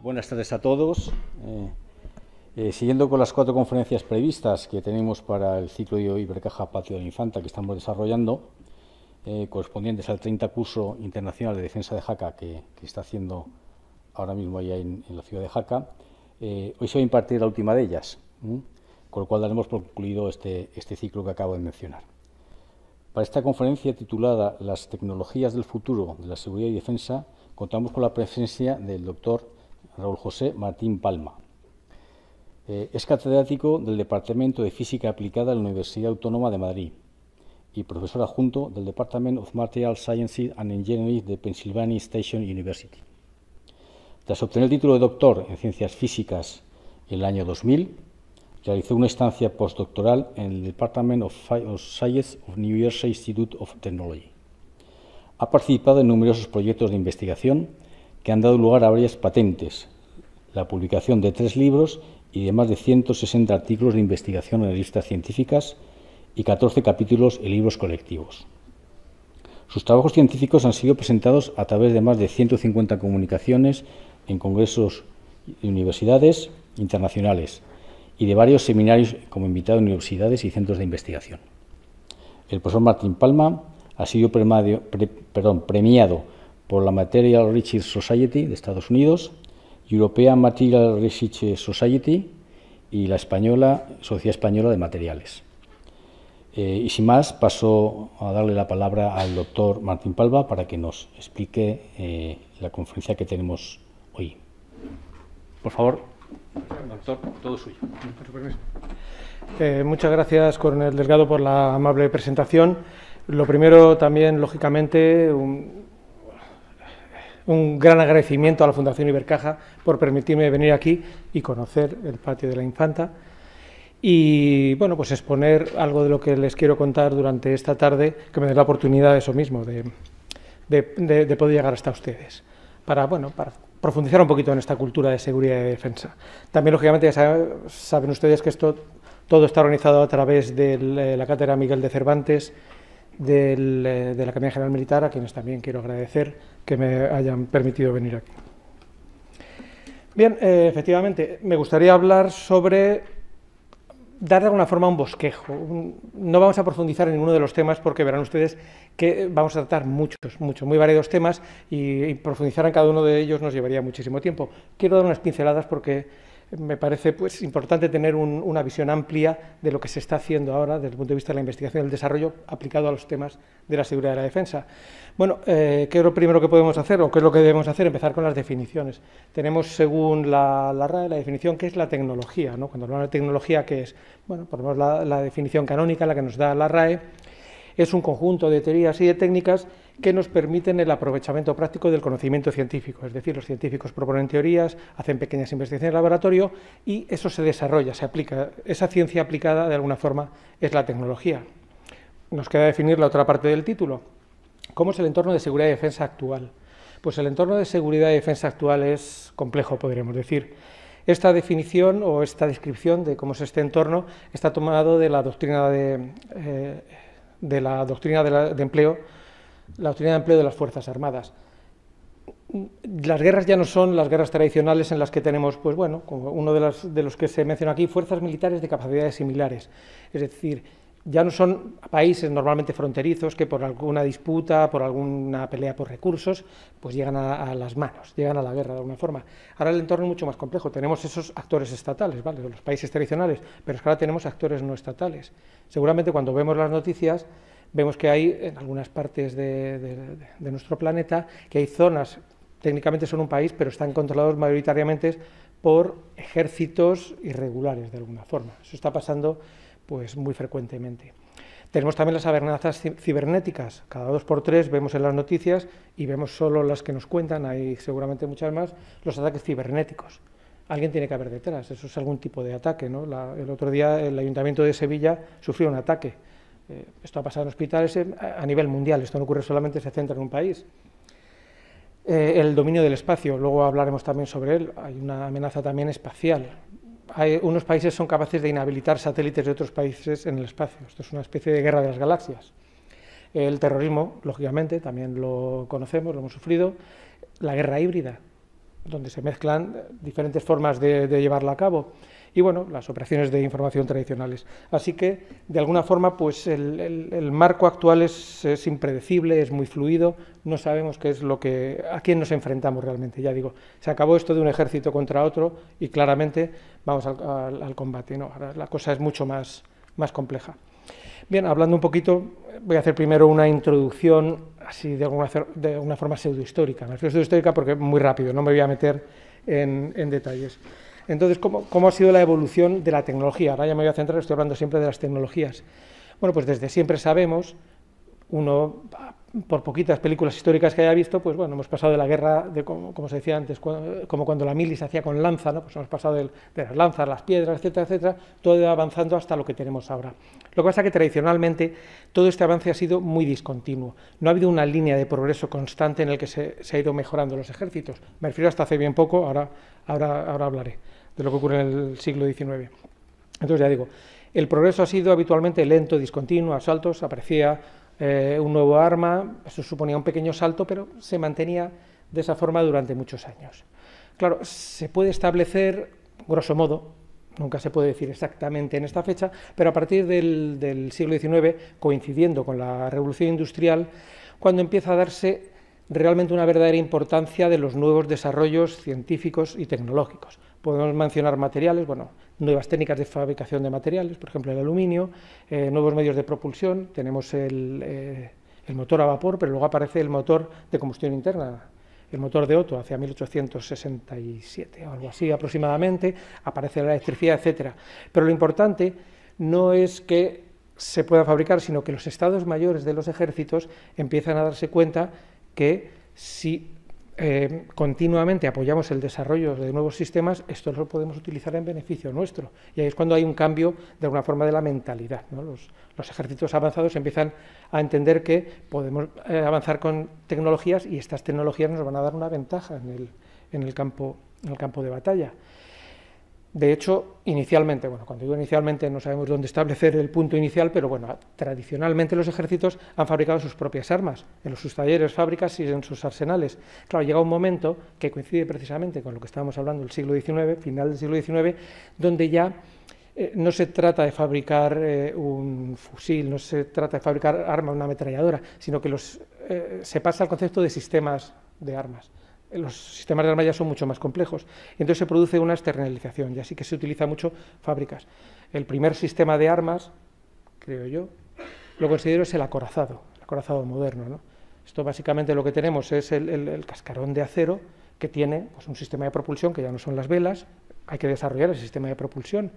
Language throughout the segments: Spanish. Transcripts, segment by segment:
Buenas tardes a todos. Siguiendo con las 4 conferencias previstas que tenemos para el ciclo de Ibercaja Patio de la Infanta que estamos desarrollando, correspondientes al 30 curso internacional de defensa de Jaca que está haciendo ahora mismo allá en la ciudad de Jaca, hoy se va a impartir la última de ellas, con lo cual daremos por concluido este ciclo que acabo de mencionar. Para esta conferencia titulada Las tecnologías del futuro de la seguridad y defensa, contamos con la presencia del doctor Raúl José Martín Palma. Es catedrático del Departamento de Física Aplicada de la Universidad Autónoma de Madrid y profesor adjunto del Department of Material Sciences and Engineering de Pennsylvania Station University. Tras obtener el título de doctor en Ciencias Físicas en el año 2000, realizó una estancia postdoctoral en el Department of Science of New Jersey Institute of Technology. Ha participado en numerosos proyectos de investigación que han dado lugar a varias patentes, la publicación de 3 libros y de más de 160 artículos de investigación en revistas científicas y 14 capítulos en libros colectivos. Sus trabajos científicos han sido presentados a través de más de 150 comunicaciones en congresos y universidades internacionales y de varios seminarios como invitado en universidades y centros de investigación. El profesor Martín Palma ha sido premiado por la Material Research Society de Estados Unidos, European Material Research Society y la Sociedad Española de Materiales. Y sin más, paso a darle la palabra al doctor Martín Palma para que nos explique la conferencia que tenemos hoy. Por favor, doctor, todo suyo. Muchas gracias, coronel Delgado, por la amable presentación. Lo primero, también, lógicamente, un gran agradecimiento a la Fundación Ibercaja por permitirme venir aquí y conocer el patio de la Infanta y, bueno, pues exponer algo de lo que les quiero contar durante esta tarde, que me dé la oportunidad de eso mismo, de poder llegar hasta ustedes, para profundizar un poquito en esta cultura de seguridad y defensa. También, lógicamente, ya saben ustedes que todo está organizado a través de la Cátedra Miguel de Cervantes, de la Academia General Militar, a quienes también quiero agradecer que me hayan permitido venir aquí. Bien, efectivamente, me gustaría hablar sobre, dar de alguna forma un bosquejo. No vamos a profundizar en ninguno de los temas porque verán ustedes que vamos a tratar muchos, muy variados temas y profundizar en cada uno de ellos nos llevaría muchísimo tiempo. Quiero dar unas pinceladas porque me parece importante tener una visión amplia de lo que se está haciendo ahora desde el punto de vista de la investigación y el desarrollo aplicado a los temas de la seguridad y la defensa. Bueno, ¿qué es lo primero que podemos hacer o qué es lo que debemos hacer? Empezar con las definiciones. Tenemos, según la RAE, la definición que es la tecnología, ¿no? Cuando hablamos de tecnología, ¿qué es? Bueno, ponemos la definición canónica, la que nos da la RAE, es un conjunto de teorías y de técnicas que nos permiten el aprovechamiento práctico del conocimiento científico, es decir, los científicos proponen teorías, hacen pequeñas investigaciones en laboratorio y eso se desarrolla, se aplica. Esa ciencia aplicada, de alguna forma, es la tecnología. Nos queda definir la otra parte del título. ¿Cómo es el entorno de seguridad y defensa actual? Pues el entorno de seguridad y defensa actual es complejo, podríamos decir. Esta definición o esta descripción de cómo es este entorno está tomado de la doctrina de empleo de las Fuerzas Armadas. Las guerras ya no son las guerras tradicionales en las que tenemos, pues bueno, como uno de los que se menciona aquí, fuerzas militares de capacidades similares. Es decir, ya no son países normalmente fronterizos que por alguna disputa, por alguna pelea por recursos, pues llegan a las manos, llegan a la guerra de alguna forma. Ahora el entorno es mucho más complejo, tenemos esos actores estatales, ¿vale?, los países tradicionales, pero es que ahora tenemos actores no estatales. Seguramente cuando vemos las noticias vemos que hay en algunas partes de nuestro planeta que hay zonas, técnicamente son un país, pero están controlados mayoritariamente por ejércitos irregulares de alguna forma. Eso está pasando pues muy frecuentemente. Tenemos también las amenazas cibernéticas. Cada 2 por 3 vemos en las noticias y vemos solo las que nos cuentan, hay seguramente muchas más, los ataques cibernéticos. Alguien tiene que haber detrás, eso es algún tipo de ataque, ¿no? El otro día el Ayuntamiento de Sevilla sufrió un ataque. Esto ha pasado en hospitales a nivel mundial, esto no ocurre solamente, se centra en un país. El dominio del espacio, luego hablaremos también sobre él, hay una amenaza también espacial. Unos países son capaces de inhabilitar satélites de otros países en el espacio, esto es una especie de guerra de las galaxias. El terrorismo, lógicamente, también lo conocemos, lo hemos sufrido. La guerra híbrida, donde se mezclan diferentes formas de llevarla a cabo. Y bueno, las operaciones de información tradicionales. Así que, de alguna forma, pues el marco actual es impredecible, es muy fluido, no sabemos qué es a quién nos enfrentamos realmente. Ya digo, se acabó esto de un ejército contra otro y claramente vamos al combate. No, ahora la cosa es mucho más compleja. Bien, hablando un poquito, voy a hacer primero una introducción así de alguna forma pseudohistórica. Me refiero pseudohistórica porque es muy rápido, no me voy a meter en detalles. Entonces, ¿cómo ha sido la evolución de la tecnología? Ahora ya me voy a centrar, estoy hablando siempre de las tecnologías. Bueno, pues desde siempre sabemos, uno, por poquitas películas históricas que haya visto, pues bueno, hemos pasado de la guerra, como se decía antes, como cuando la mili se hacía con lanza, ¿no? Pues hemos pasado de las lanzas, las piedras, etcétera, etcétera, todo avanzando hasta lo que tenemos ahora. Lo que pasa es que tradicionalmente todo este avance ha sido muy discontinuo. No ha habido una línea de progreso constante en el que se ha ido mejorando los ejércitos. Me refiero hasta hace bien poco, ahora hablaré de lo que ocurre en el siglo XIX. Entonces ya digo, el progreso ha sido habitualmente lento, discontinuo, a saltos, aparecía un nuevo arma, eso suponía un pequeño salto, pero se mantenía de esa forma durante muchos años. Claro, se puede establecer, grosso modo, nunca se puede decir exactamente en esta fecha, pero a partir del siglo XIX, coincidiendo con la Revolución Industrial, cuando empieza a darse realmente una verdadera importancia de los nuevos desarrollos científicos y tecnológicos. Podemos mencionar materiales, bueno, nuevas técnicas de fabricación de materiales, por ejemplo el aluminio, nuevos medios de propulsión, tenemos el motor a vapor, pero luego aparece el motor de combustión interna, el motor de Otto, hacia 1867 o algo así aproximadamente, aparece la electricidad, etcétera. Pero lo importante no es que se puedan fabricar, sino que los estados mayores de los ejércitos empiezan a darse cuenta que si continuamente apoyamos el desarrollo de nuevos sistemas, esto lo podemos utilizar en beneficio nuestro. Y ahí es cuando hay un cambio, de alguna forma, de la mentalidad, ¿no? Los ejércitos avanzados empiezan a entender que podemos avanzar con tecnologías y estas tecnologías nos van a dar una ventaja en el campo de batalla. De hecho, inicialmente, bueno, cuando digo inicialmente no sabemos dónde establecer el punto inicial, pero bueno, tradicionalmente los ejércitos han fabricado sus propias armas, en sus talleres, fábricas y en sus arsenales. Claro, llega un momento que coincide precisamente con lo que estábamos hablando del siglo XIX, final del siglo XIX, donde ya no se trata de fabricar un fusil, no se trata de fabricar arma, una ametralladora, sino que se pasa al concepto de sistemas de armas. Los sistemas de armas ya son mucho más complejos, y entonces se produce una externalización, y así que se utiliza mucho fábricas. El primer sistema de armas, creo yo, lo considero es el acorazado moderno, ¿no? Esto básicamente lo que tenemos es el cascarón de acero que tiene pues, un sistema de propulsión, que ya no son las velas, hay que desarrollar el sistema de propulsión,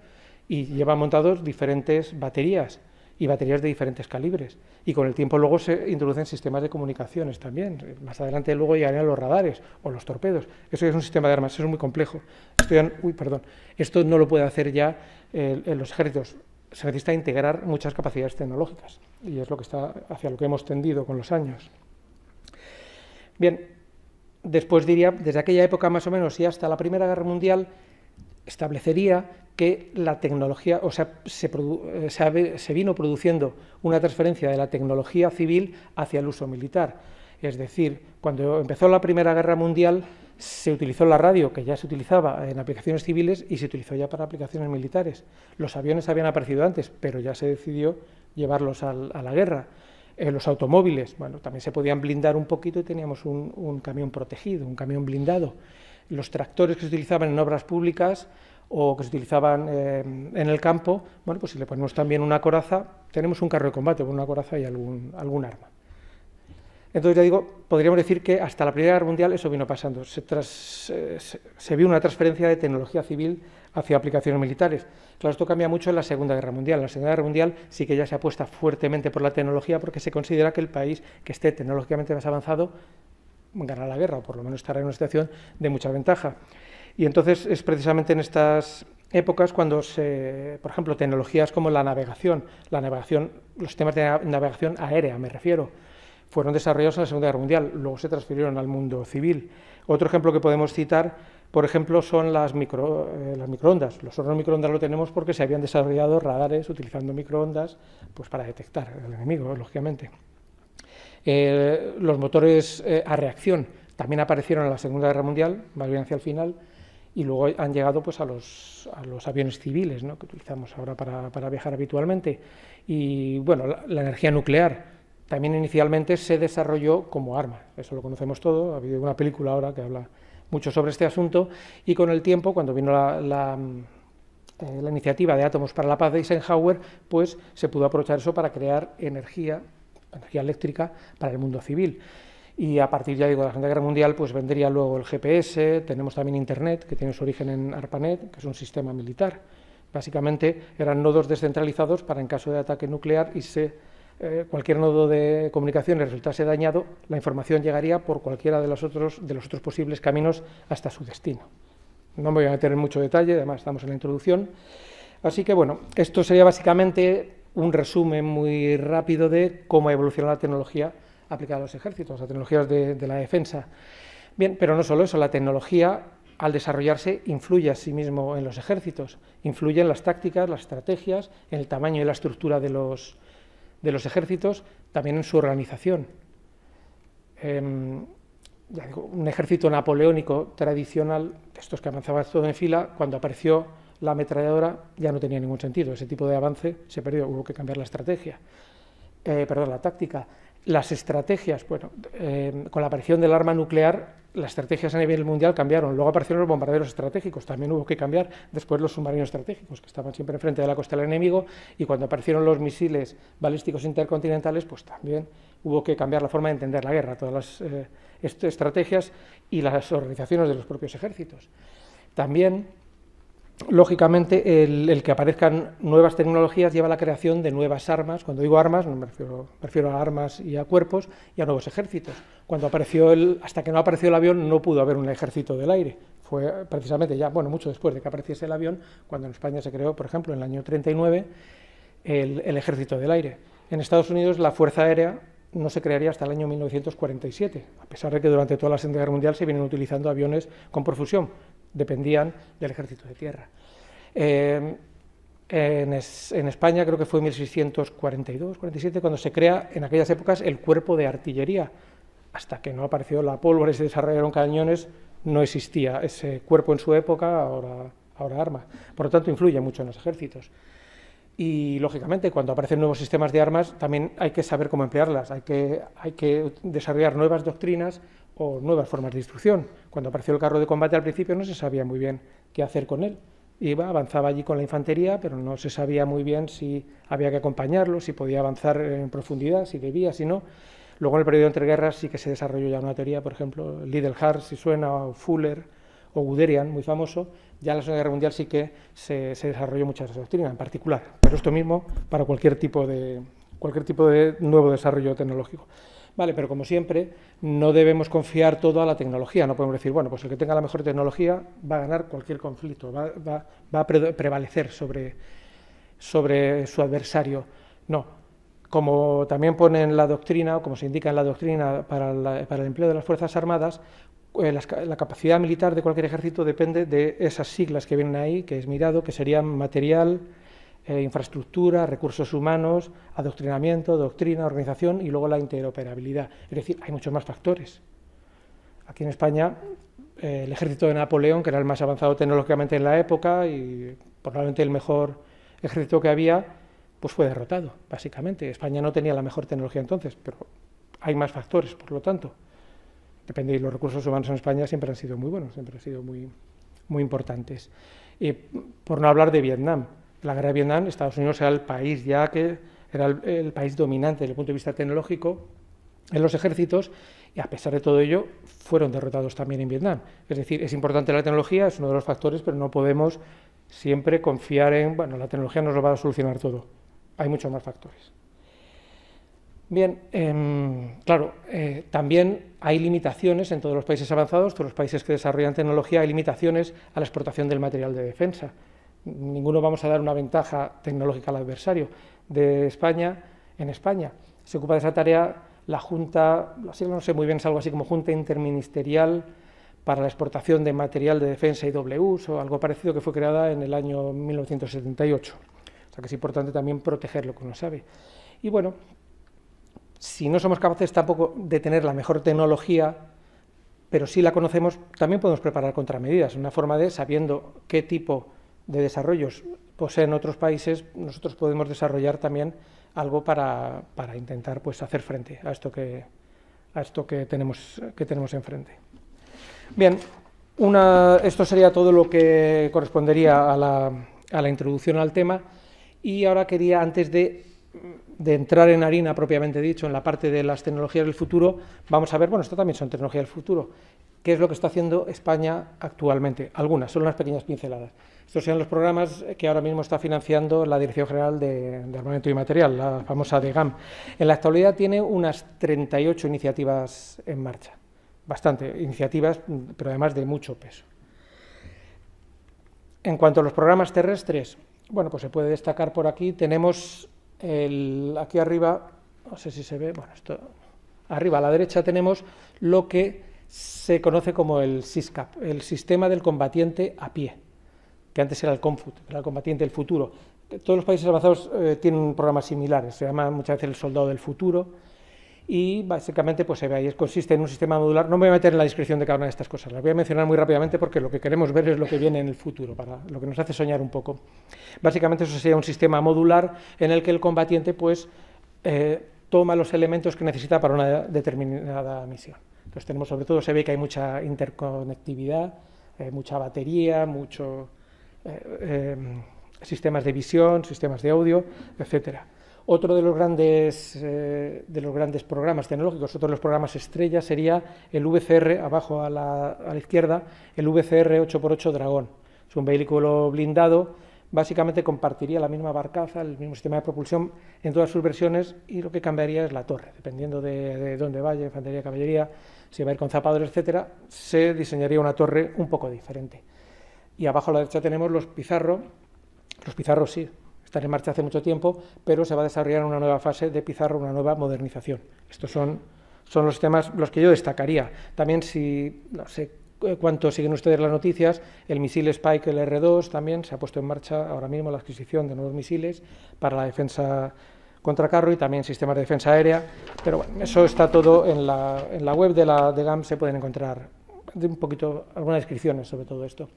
y lleva montados diferentes baterías, y baterías de diferentes calibres. Y con el tiempo luego se introducen sistemas de comunicaciones también. Más adelante luego llegarían los radares o los torpedos. Eso ya es un sistema de armas, eso es muy complejo. Esto no lo puede hacer ya en los ejércitos. Se necesita integrar muchas capacidades tecnológicas y es hacia lo que hemos tendido con los años. Bien, después diría, desde aquella época más o menos y hasta la Primera Guerra Mundial, establecería que la tecnología, o sea, se vino produciendo una transferencia de la tecnología civil hacia el uso militar. Es decir, cuando empezó la Primera Guerra Mundial se utilizó la radio, que ya se utilizaba en aplicaciones civiles, y se utilizó ya para aplicaciones militares. Los aviones habían aparecido antes, pero ya se decidió llevarlos a la guerra. Los automóviles, bueno, también se podían blindar un poquito y teníamos un camión protegido, un camión blindado. Los tractores que se utilizaban en obras públicas o que se utilizaban en el campo, bueno, pues si le ponemos también una coraza, tenemos un carro de combate con una coraza y algún arma. Entonces, ya digo, podríamos decir que hasta la Primera Guerra Mundial eso vino pasando. Se vio una transferencia de tecnología civil hacia aplicaciones militares. Claro, esto cambia mucho en la Segunda Guerra Mundial. En la Segunda Guerra Mundial sí que ya se apuesta fuertemente por la tecnología porque se considera que el país que esté tecnológicamente más avanzado ganará la guerra, o por lo menos estará en una situación de mucha ventaja. Y entonces es precisamente en estas épocas cuando por ejemplo, tecnologías como la navegación, los sistemas de navegación aérea, me refiero, fueron desarrollados en la Segunda Guerra Mundial, luego se transfirieron al mundo civil. Otro ejemplo que podemos citar, por ejemplo, son las microondas. Los hornos microondas lo tenemos porque se habían desarrollado radares utilizando microondas pues, para detectar al enemigo, lógicamente. Los motores a reacción También aparecieron en la Segunda Guerra Mundial, más bien hacia el final, y luego han llegado pues, a los aviones civiles, ¿no?, que utilizamos ahora para viajar habitualmente. Y bueno, la energía nuclear también inicialmente se desarrolló como arma, eso lo conocemos todo, ha habido una película ahora que habla mucho sobre este asunto, y con el tiempo, cuando vino la iniciativa de Átomos para la Paz de Eisenhower, pues se pudo aprovechar eso para crear energía eléctrica para el mundo civil. Y a partir, ya digo, de la Segunda Guerra Mundial, pues vendría luego el GPS, tenemos también Internet, que tiene su origen en ARPANET, que es un sistema militar. Básicamente eran nodos descentralizados para, en caso de ataque nuclear, y cualquier nodo de comunicaciones resultase dañado, la información llegaría por cualquiera de los otros posibles caminos hasta su destino. No me voy a meter en mucho detalle, además estamos en la introducción. Así que, bueno, esto sería básicamente un resumen muy rápido de cómo ha evolucionado la tecnología aplicada a los ejércitos, a tecnologías de la defensa. Bien, pero no solo eso, la tecnología, al desarrollarse, influye a sí mismo en los ejércitos, influye en las tácticas, las estrategias, en el tamaño y la estructura de los ejércitos, también en su organización. Ya digo, un ejército napoleónico tradicional, estos que avanzaban todo en fila, cuando apareció la ametralladora ya no tenía ningún sentido, ese tipo de avance se perdió, hubo que cambiar la táctica. Las estrategias, bueno, con la aparición del arma nuclear, las estrategias a nivel mundial cambiaron. Luego aparecieron los bombarderos estratégicos, también hubo que cambiar. Después los submarinos estratégicos, que estaban siempre enfrente de la costa del enemigo. Y cuando aparecieron los misiles balísticos intercontinentales, pues también hubo que cambiar la forma de entender la guerra, todas las estrategias y las organizaciones de los propios ejércitos. También, lógicamente, el que aparezcan nuevas tecnologías lleva a la creación de nuevas armas. Cuando digo armas, no me refiero a armas y a cuerpos y a nuevos ejércitos. Hasta que no apareció el avión no pudo haber un ejército del aire. Fue precisamente ya, bueno, mucho después de que apareciese el avión, cuando en España se creó, por ejemplo, en el año 39, el ejército del aire. En Estados Unidos la Fuerza Aérea no se crearía hasta el año 1947, a pesar de que durante toda la Segunda Guerra Mundial se vienen utilizando aviones con profusión, dependían del ejército de tierra. En España creo que fue en 1642-47 cuando se crea en aquellas épocas el cuerpo de artillería. Hasta que no apareció la pólvora y se desarrollaron cañones, no existía ese cuerpo en su época, ahora arma. Por lo tanto, influye mucho en los ejércitos. Y, lógicamente, cuando aparecen nuevos sistemas de armas, también hay que saber cómo emplearlas, hay que desarrollar nuevas doctrinas o nuevas formas de instrucción. Cuando apareció el carro de combate al principio no se sabía muy bien qué hacer con él. Avanzaba allí con la infantería, pero no se sabía muy bien si había que acompañarlo, si podía avanzar en profundidad, si debía, si no. Luego, en el periodo entre guerras, sí que se desarrolló ya una teoría, por ejemplo, Liddell-Hart, si suena, o Fuller, o Guderian, muy famoso. Ya en la Segunda Guerra Mundial sí que se desarrolló mucha doctrina en particular, pero esto mismo para cualquier tipo de nuevo desarrollo tecnológico. Vale, pero como siempre, no debemos confiar todo a la tecnología. No podemos decir, bueno, pues el que tenga la mejor tecnología va a ganar cualquier conflicto, va a prevalecer sobre su adversario. No, como también pone en la doctrina, o como se indica en la doctrina para el empleo de las Fuerzas Armadas, la capacidad militar de cualquier ejército depende de esas siglas que vienen ahí, que es mirado, que serían material, infraestructura, recursos humanos, adoctrinamiento, doctrina, organización y luego la interoperabilidad. Es decir, hay muchos más factores. Aquí en España, el ejército de Napoleón, que era el más avanzado tecnológicamente en la época y probablemente el mejor ejército que había, pues fue derrotado, básicamente. España no tenía la mejor tecnología entonces, pero hay más factores, por lo tanto. Depende, y los recursos humanos en España siempre han sido muy buenos, siempre han sido muy, muy importantes. Y por no hablar de Vietnam. La guerra de Vietnam, Estados Unidos era el país ya que era el país dominante desde el punto de vista tecnológico en los ejércitos, y a pesar de todo ello fueron derrotados también en Vietnam. Es decir, es importante la tecnología, es uno de los factores, pero no podemos siempre confiar en, bueno, la tecnología nos lo va a solucionar todo. Hay muchos más factores. Bien, claro, también hay limitaciones en todos los países avanzados, todos los países que desarrollan tecnología, hay limitaciones a la exportación del material de defensa. Ninguno vamos a dar una ventaja tecnológica al adversario. En España se ocupa de esa tarea la Junta, la sigla no sé muy bien, es algo así como Junta Interministerial para la Exportación de Material de Defensa y Doble Uso, algo parecido, que fue creada en el año 1978. O sea que es importante también protegerlo, como sabe. Y bueno, si no somos capaces tampoco de tener la mejor tecnología, pero si la conocemos, también podemos preparar contramedidas. Una forma de, sabiendo qué tipo de desarrollos poseen otros países, nosotros podemos desarrollar también algo para intentar pues, hacer frente a esto que tenemos enfrente. Bien, esto sería todo lo que correspondería a la introducción al tema, y ahora quería, antes de entrar en harina propiamente dicho, en la parte de las tecnologías del futuro, vamos a ver, bueno, esto también son tecnologías del futuro, qué es lo que está haciendo España actualmente. Algunas, son unas pequeñas pinceladas. Estos son los programas que ahora mismo está financiando la Dirección General de Armamento y Material, la famosa DGAM. En la actualidad tiene unas 38 iniciativas en marcha, bastante iniciativas, pero además de mucho peso. En cuanto a los programas terrestres, bueno, pues se puede destacar por aquí, tenemos aquí arriba, no sé si se ve, bueno, esto, arriba a la derecha tenemos lo que se conoce como el SISCAP, el Sistema del Combatiente a Pie, que antes era el CONFUT, era el combatiente del futuro. Todos los países avanzados tienen programas similares, se llama muchas veces el soldado del futuro, y básicamente pues se ve ahí, consiste en un sistema modular. No me voy a meter en la descripción de cada una de estas cosas, las voy a mencionar muy rápidamente porque lo que queremos ver es lo que viene en el futuro, para lo que nos hace soñar un poco. Básicamente eso sería un sistema modular en el que el combatiente pues toma los elementos que necesita para una determinada misión. Entonces tenemos, sobre todo se ve que hay mucha interconectividad, mucha batería, muchos sistemas de visión, sistemas de audio, etcétera. Otro de los grandes programas tecnológicos, otro de los programas estrella sería el VCR, abajo a la izquierda, el VCR 8x8 Dragón. Es un vehículo blindado, básicamente compartiría la misma barcaza, el mismo sistema de propulsión en todas sus versiones, y lo que cambiaría es la torre, dependiendo de dónde vaya, infantería, caballería, si va a ir con zapadores, etcétera, se diseñaría una torre un poco diferente. Y abajo a la derecha tenemos los Pizarro. Los Pizarro sí, están en marcha hace mucho tiempo, pero se va a desarrollar una nueva fase de Pizarro, una nueva modernización. Estos son los temas los que yo destacaría. También, si no sé cuánto siguen ustedes las noticias, el misil Spike, el R2, también se ha puesto en marcha ahora mismo la adquisición de nuevos misiles para la defensa contra carro y también sistemas de defensa aérea. Pero bueno, eso está todo en la web de la DGAM, se pueden encontrar un poquito algunas descripciones sobre todo esto.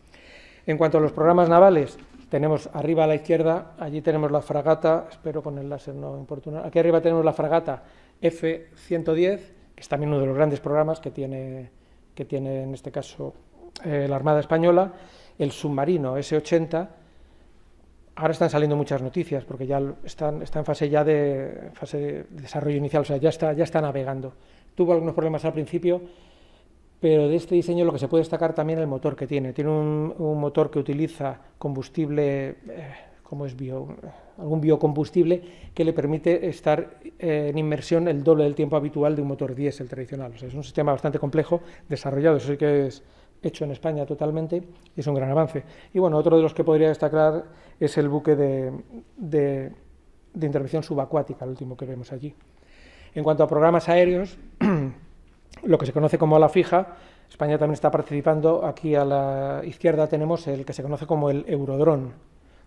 En cuanto a los programas navales, tenemos arriba a la izquierda, allí tenemos la fragata, espero con el láser no importunar, aquí arriba tenemos la fragata F-110, que es también uno de los grandes programas que tiene en este caso la Armada Española, el submarino S-80. Ahora están saliendo muchas noticias, porque ya está en fase de desarrollo inicial, o sea, ya está navegando. Tuvo algunos problemas al principio, pero de este diseño lo que se puede destacar también el motor que tiene. Tiene un motor que utiliza combustible, algún biocombustible, que le permite estar en inmersión el doble del tiempo habitual de un motor diésel tradicional. O sea, es un sistema bastante complejo, desarrollado, eso sí que es hecho en España totalmente, y es un gran avance. Y bueno, otro de los que podría destacar es el buque de intervención subacuática, el último que vemos allí. En cuanto a programas aéreos, lo que se conoce como ala fija, España también está participando. Aquí a la izquierda tenemos el que se conoce como el Eurodrone.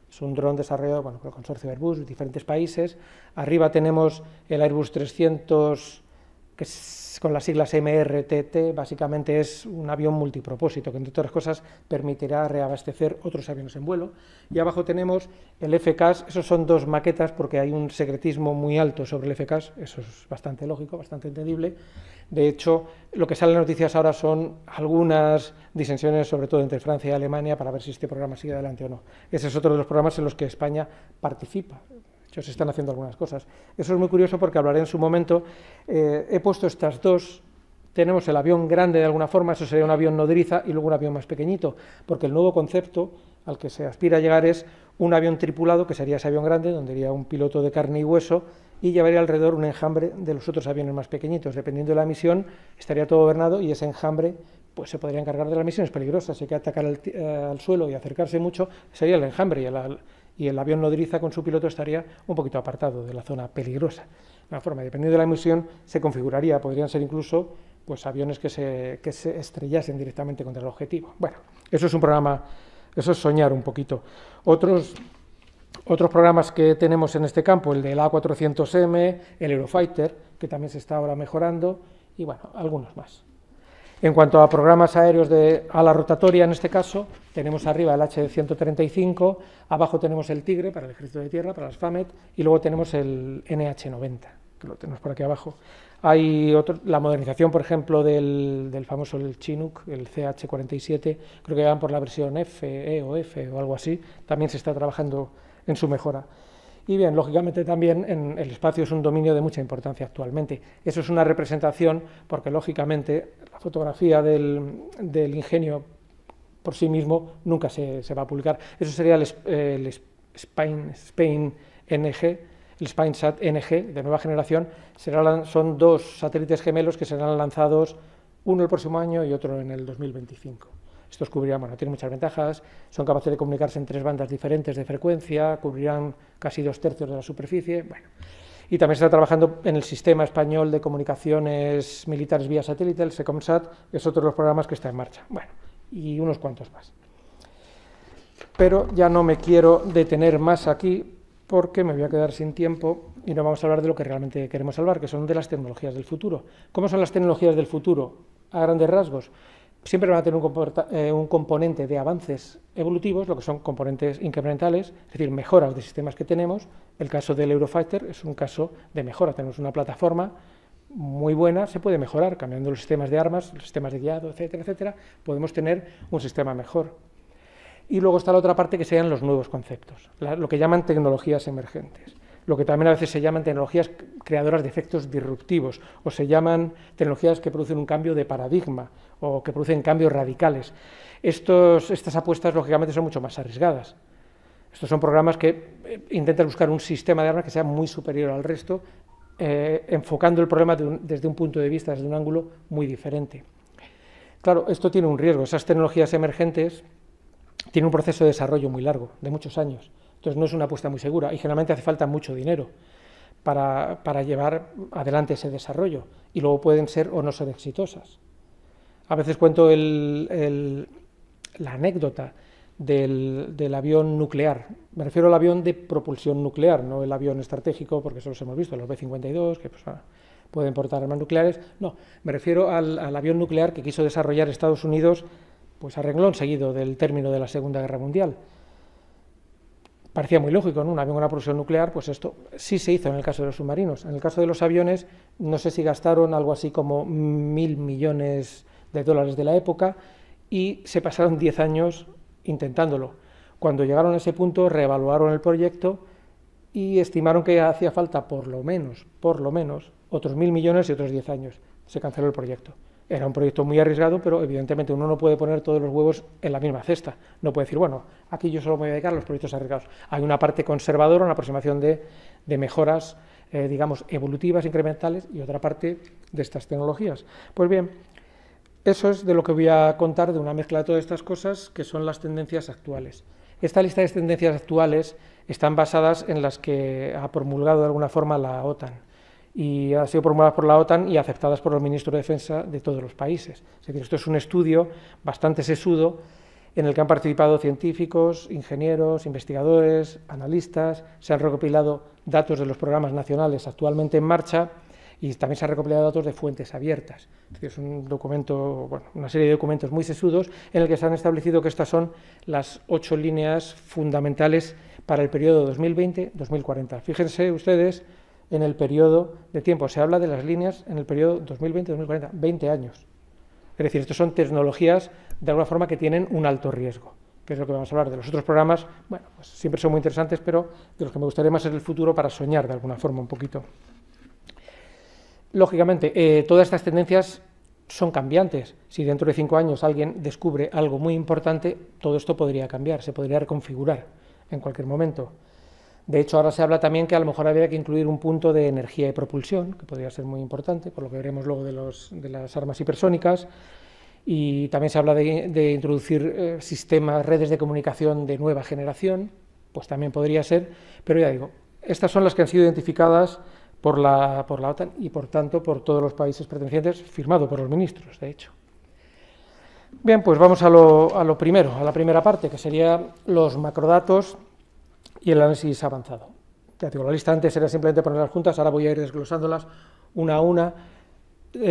Es un dron desarrollado por el consorcio Airbus de diferentes países. Arriba tenemos el Airbus 300, que es con las siglas MRTT, básicamente es un avión multipropósito, que entre otras cosas permitirá reabastecer otros aviones en vuelo. Y abajo tenemos el FCAS, esos son dos maquetas porque hay un secretismo muy alto sobre el FCAS, eso es bastante lógico, bastante entendible. De hecho, lo que sale en las noticias ahora son algunas disensiones, sobre todo entre Francia y Alemania, para ver si este programa sigue adelante o no. Ese es otro de los programas en los que España participa. De hecho, se están haciendo algunas cosas. Eso es muy curioso porque hablaré en su momento. He puesto estas dos. Tenemos el avión grande de alguna forma, eso sería un avión nodriza, y luego un avión más pequeñito, porque el nuevo concepto al que se aspira a llegar es un avión tripulado, que sería ese avión grande, donde iría un piloto de carne y hueso, y llevaría alrededor un enjambre de los otros aviones más pequeñitos. Dependiendo de la misión, estaría todo gobernado y ese enjambre pues se podría encargar de las misiones peligrosas. Si hay que atacar al suelo y acercarse mucho, sería el enjambre, y el avión nodriza con su piloto estaría un poquito apartado de la zona peligrosa. De una forma, dependiendo de la misión, se configuraría, podrían ser incluso pues aviones que se estrellasen directamente contra el objetivo. Bueno, eso es un programa, eso es soñar un poquito. Otros programas que tenemos en este campo, el del A400M, el Eurofighter, que también se está ahora mejorando, y bueno, algunos más. En cuanto a programas aéreos de ala rotatoria, en este caso, tenemos arriba el H-135, abajo tenemos el Tigre para el Ejército de Tierra, para las FAMET, y luego tenemos el NH-90, que lo tenemos por aquí abajo. Hay la modernización, por ejemplo, del famoso el Chinook, el CH-47, creo que van por la versión F, E o F o algo así, también se está trabajando en su mejora. Y bien, lógicamente también el espacio es un dominio de mucha importancia actualmente. Eso es una representación porque, lógicamente, la fotografía del ingenio por sí mismo nunca se va a publicar. Eso sería el Spain NG, el SpainSat NG de nueva generación. Son dos satélites gemelos que serán lanzados, uno el próximo año y otro en el 2025. Estos cubrirán, bueno, tienen muchas ventajas, son capaces de comunicarse en 3 bandas diferentes de frecuencia, cubrirán casi 2/3 de la superficie, bueno. Y también se está trabajando en el Sistema Español de Comunicaciones Militares vía Satélite, el SECOMSAT, que es otro de los programas que está en marcha, bueno, y unos cuantos más. Pero ya no me quiero detener más aquí, porque me voy a quedar sin tiempo y no vamos a hablar de lo que realmente queremos hablar, que son de las tecnologías del futuro. ¿Cómo son las tecnologías del futuro? A grandes rasgos. Siempre van a tener un componente de avances evolutivos, lo que son componentes incrementales, es decir, mejoras de sistemas que tenemos. El caso del Eurofighter es un caso de mejora. Tenemos una plataforma muy buena, se puede mejorar, cambiando los sistemas de armas, los sistemas de guiado, etcétera, etcétera, podemos tener un sistema mejor. Y luego está la otra parte, que serían los nuevos conceptos, lo que llaman tecnologías emergentes, lo que también a veces se llaman tecnologías creadoras de efectos disruptivos, o se llaman tecnologías que producen un cambio de paradigma, o que producen cambios radicales. Estas apuestas, lógicamente, son mucho más arriesgadas. Estos son programas que intentan buscar un sistema de armas que sea muy superior al resto, enfocando el problema desde un punto de vista, desde un ángulo muy diferente. Claro, esto tiene un riesgo. Esas tecnologías emergentes tienen un proceso de desarrollo muy largo, de muchos años. Entonces no es una apuesta muy segura y generalmente hace falta mucho dinero para llevar adelante ese desarrollo, y luego pueden ser o no ser exitosas. A veces cuento la anécdota del avión nuclear. Me refiero al avión de propulsión nuclear, no el avión estratégico, porque eso los hemos visto, los B-52, que pues, pueden portar armas nucleares. No, me refiero al avión nuclear que quiso desarrollar Estados Unidos pues a renglón seguido del término de la Segunda Guerra Mundial. Parecía muy lógico, ¿no? Un avión con una propulsión nuclear, pues esto sí se hizo en el caso de los submarinos. En el caso de los aviones, no sé si gastaron algo así como 1.000 millones de dólares de la época, y se pasaron 10 años intentándolo. Cuando llegaron a ese punto, reevaluaron el proyecto y estimaron que hacía falta por lo menos, otros 1.000 millones y otros 10 años. Se canceló el proyecto. Era un proyecto muy arriesgado, pero evidentemente uno no puede poner todos los huevos en la misma cesta. No puede decir, bueno, aquí yo solo me voy a dedicar a los proyectos arriesgados. Hay una parte conservadora, una aproximación de mejoras, digamos, evolutivas, incrementales, y otra parte de estas tecnologías. Pues bien, eso es de lo que voy a contar, de una mezcla de todas estas cosas, que son las tendencias actuales. Esta lista de tendencias actuales están basadas en las que ha promulgado de alguna forma la OTAN, y ha sido promulgadas por la OTAN y aceptadas por los ministros de Defensa de todos los países. Es decir, esto es un estudio bastante sesudo en el que han participado científicos, ingenieros, investigadores, analistas, se han recopilado datos de los programas nacionales actualmente en marcha y también se han recopilado datos de fuentes abiertas. Es decir, es un documento, bueno, una serie de documentos muy sesudos en el que se han establecido que estas son las 8 líneas fundamentales para el periodo 2020-2040. Fíjense ustedes en el periodo de tiempo, se habla de las líneas en el periodo 2020-2040, 20 años. Es decir, estas son tecnologías de alguna forma que tienen un alto riesgo, que es lo que vamos a hablar. De los otros programas, bueno, pues siempre son muy interesantes, pero de los que me gustaría más es el futuro, para soñar de alguna forma un poquito. Lógicamente, todas estas tendencias son cambiantes. Si dentro de 5 años alguien descubre algo muy importante, todo esto podría cambiar, se podría reconfigurar en cualquier momento. De hecho, ahora se habla también que a lo mejor habría que incluir un punto de energía y propulsión, que podría ser muy importante, por lo que veremos luego de las armas hipersónicas, y también se habla de introducir sistemas, redes de comunicación de nueva generación, pues también podría ser, pero ya digo, estas son las que han sido identificadas por la OTAN y, por tanto, por todos los países pertenecientes, firmado por los ministros, de hecho. Bien, pues vamos a lo primero, a la primera parte, que sería los macrodatos y el análisis avanzado. Ya digo, la lista antes era simplemente ponerlas juntas, ahora voy a ir desglosándolas una a una.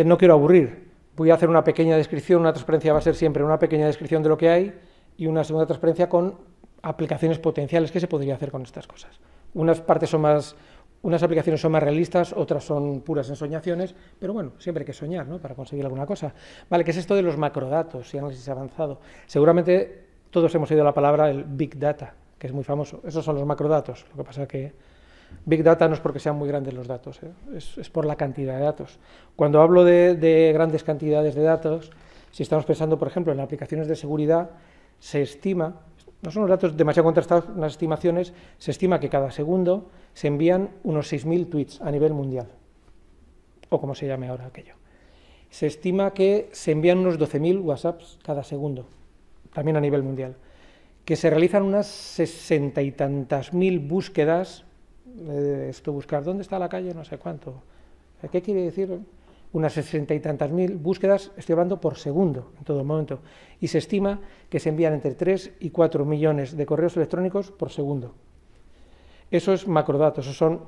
No quiero aburrir, voy a hacer una pequeña descripción, una transparencia va a ser siempre una pequeña descripción de lo que hay y una segunda transparencia con aplicaciones potenciales que se podría hacer con estas cosas. Unas aplicaciones son más realistas, otras son puras ensoñaciones, pero bueno, siempre hay que soñar, ¿no?, para conseguir alguna cosa. Vale, ¿qué es esto de los macrodatos y análisis avanzado? Seguramente todos hemos oído la palabra el Big Data, que es muy famoso. Esos son los macrodatos. Lo que pasa es que Big Data no es porque sean muy grandes los datos, es por la cantidad de datos. Cuando hablo de grandes cantidades de datos, si estamos pensando, por ejemplo, en aplicaciones de seguridad, se estima, no son los datos demasiado contrastados, unas estimaciones, se estima que cada segundo se envían unos 6.000 tweets a nivel mundial, o como se llame ahora aquello. Se estima que se envían unos 12.000 WhatsApps cada segundo, también a nivel mundial, que se realizan unas 60 y tantas mil búsquedas, buscar dónde está la calle, no sé cuánto. ¿Qué quiere decir? Unas 60 y tantas mil búsquedas, estoy hablando por segundo, en todo momento. Y se estima que se envían entre 3 y 4 millones de correos electrónicos por segundo. Eso es macrodatos, esos son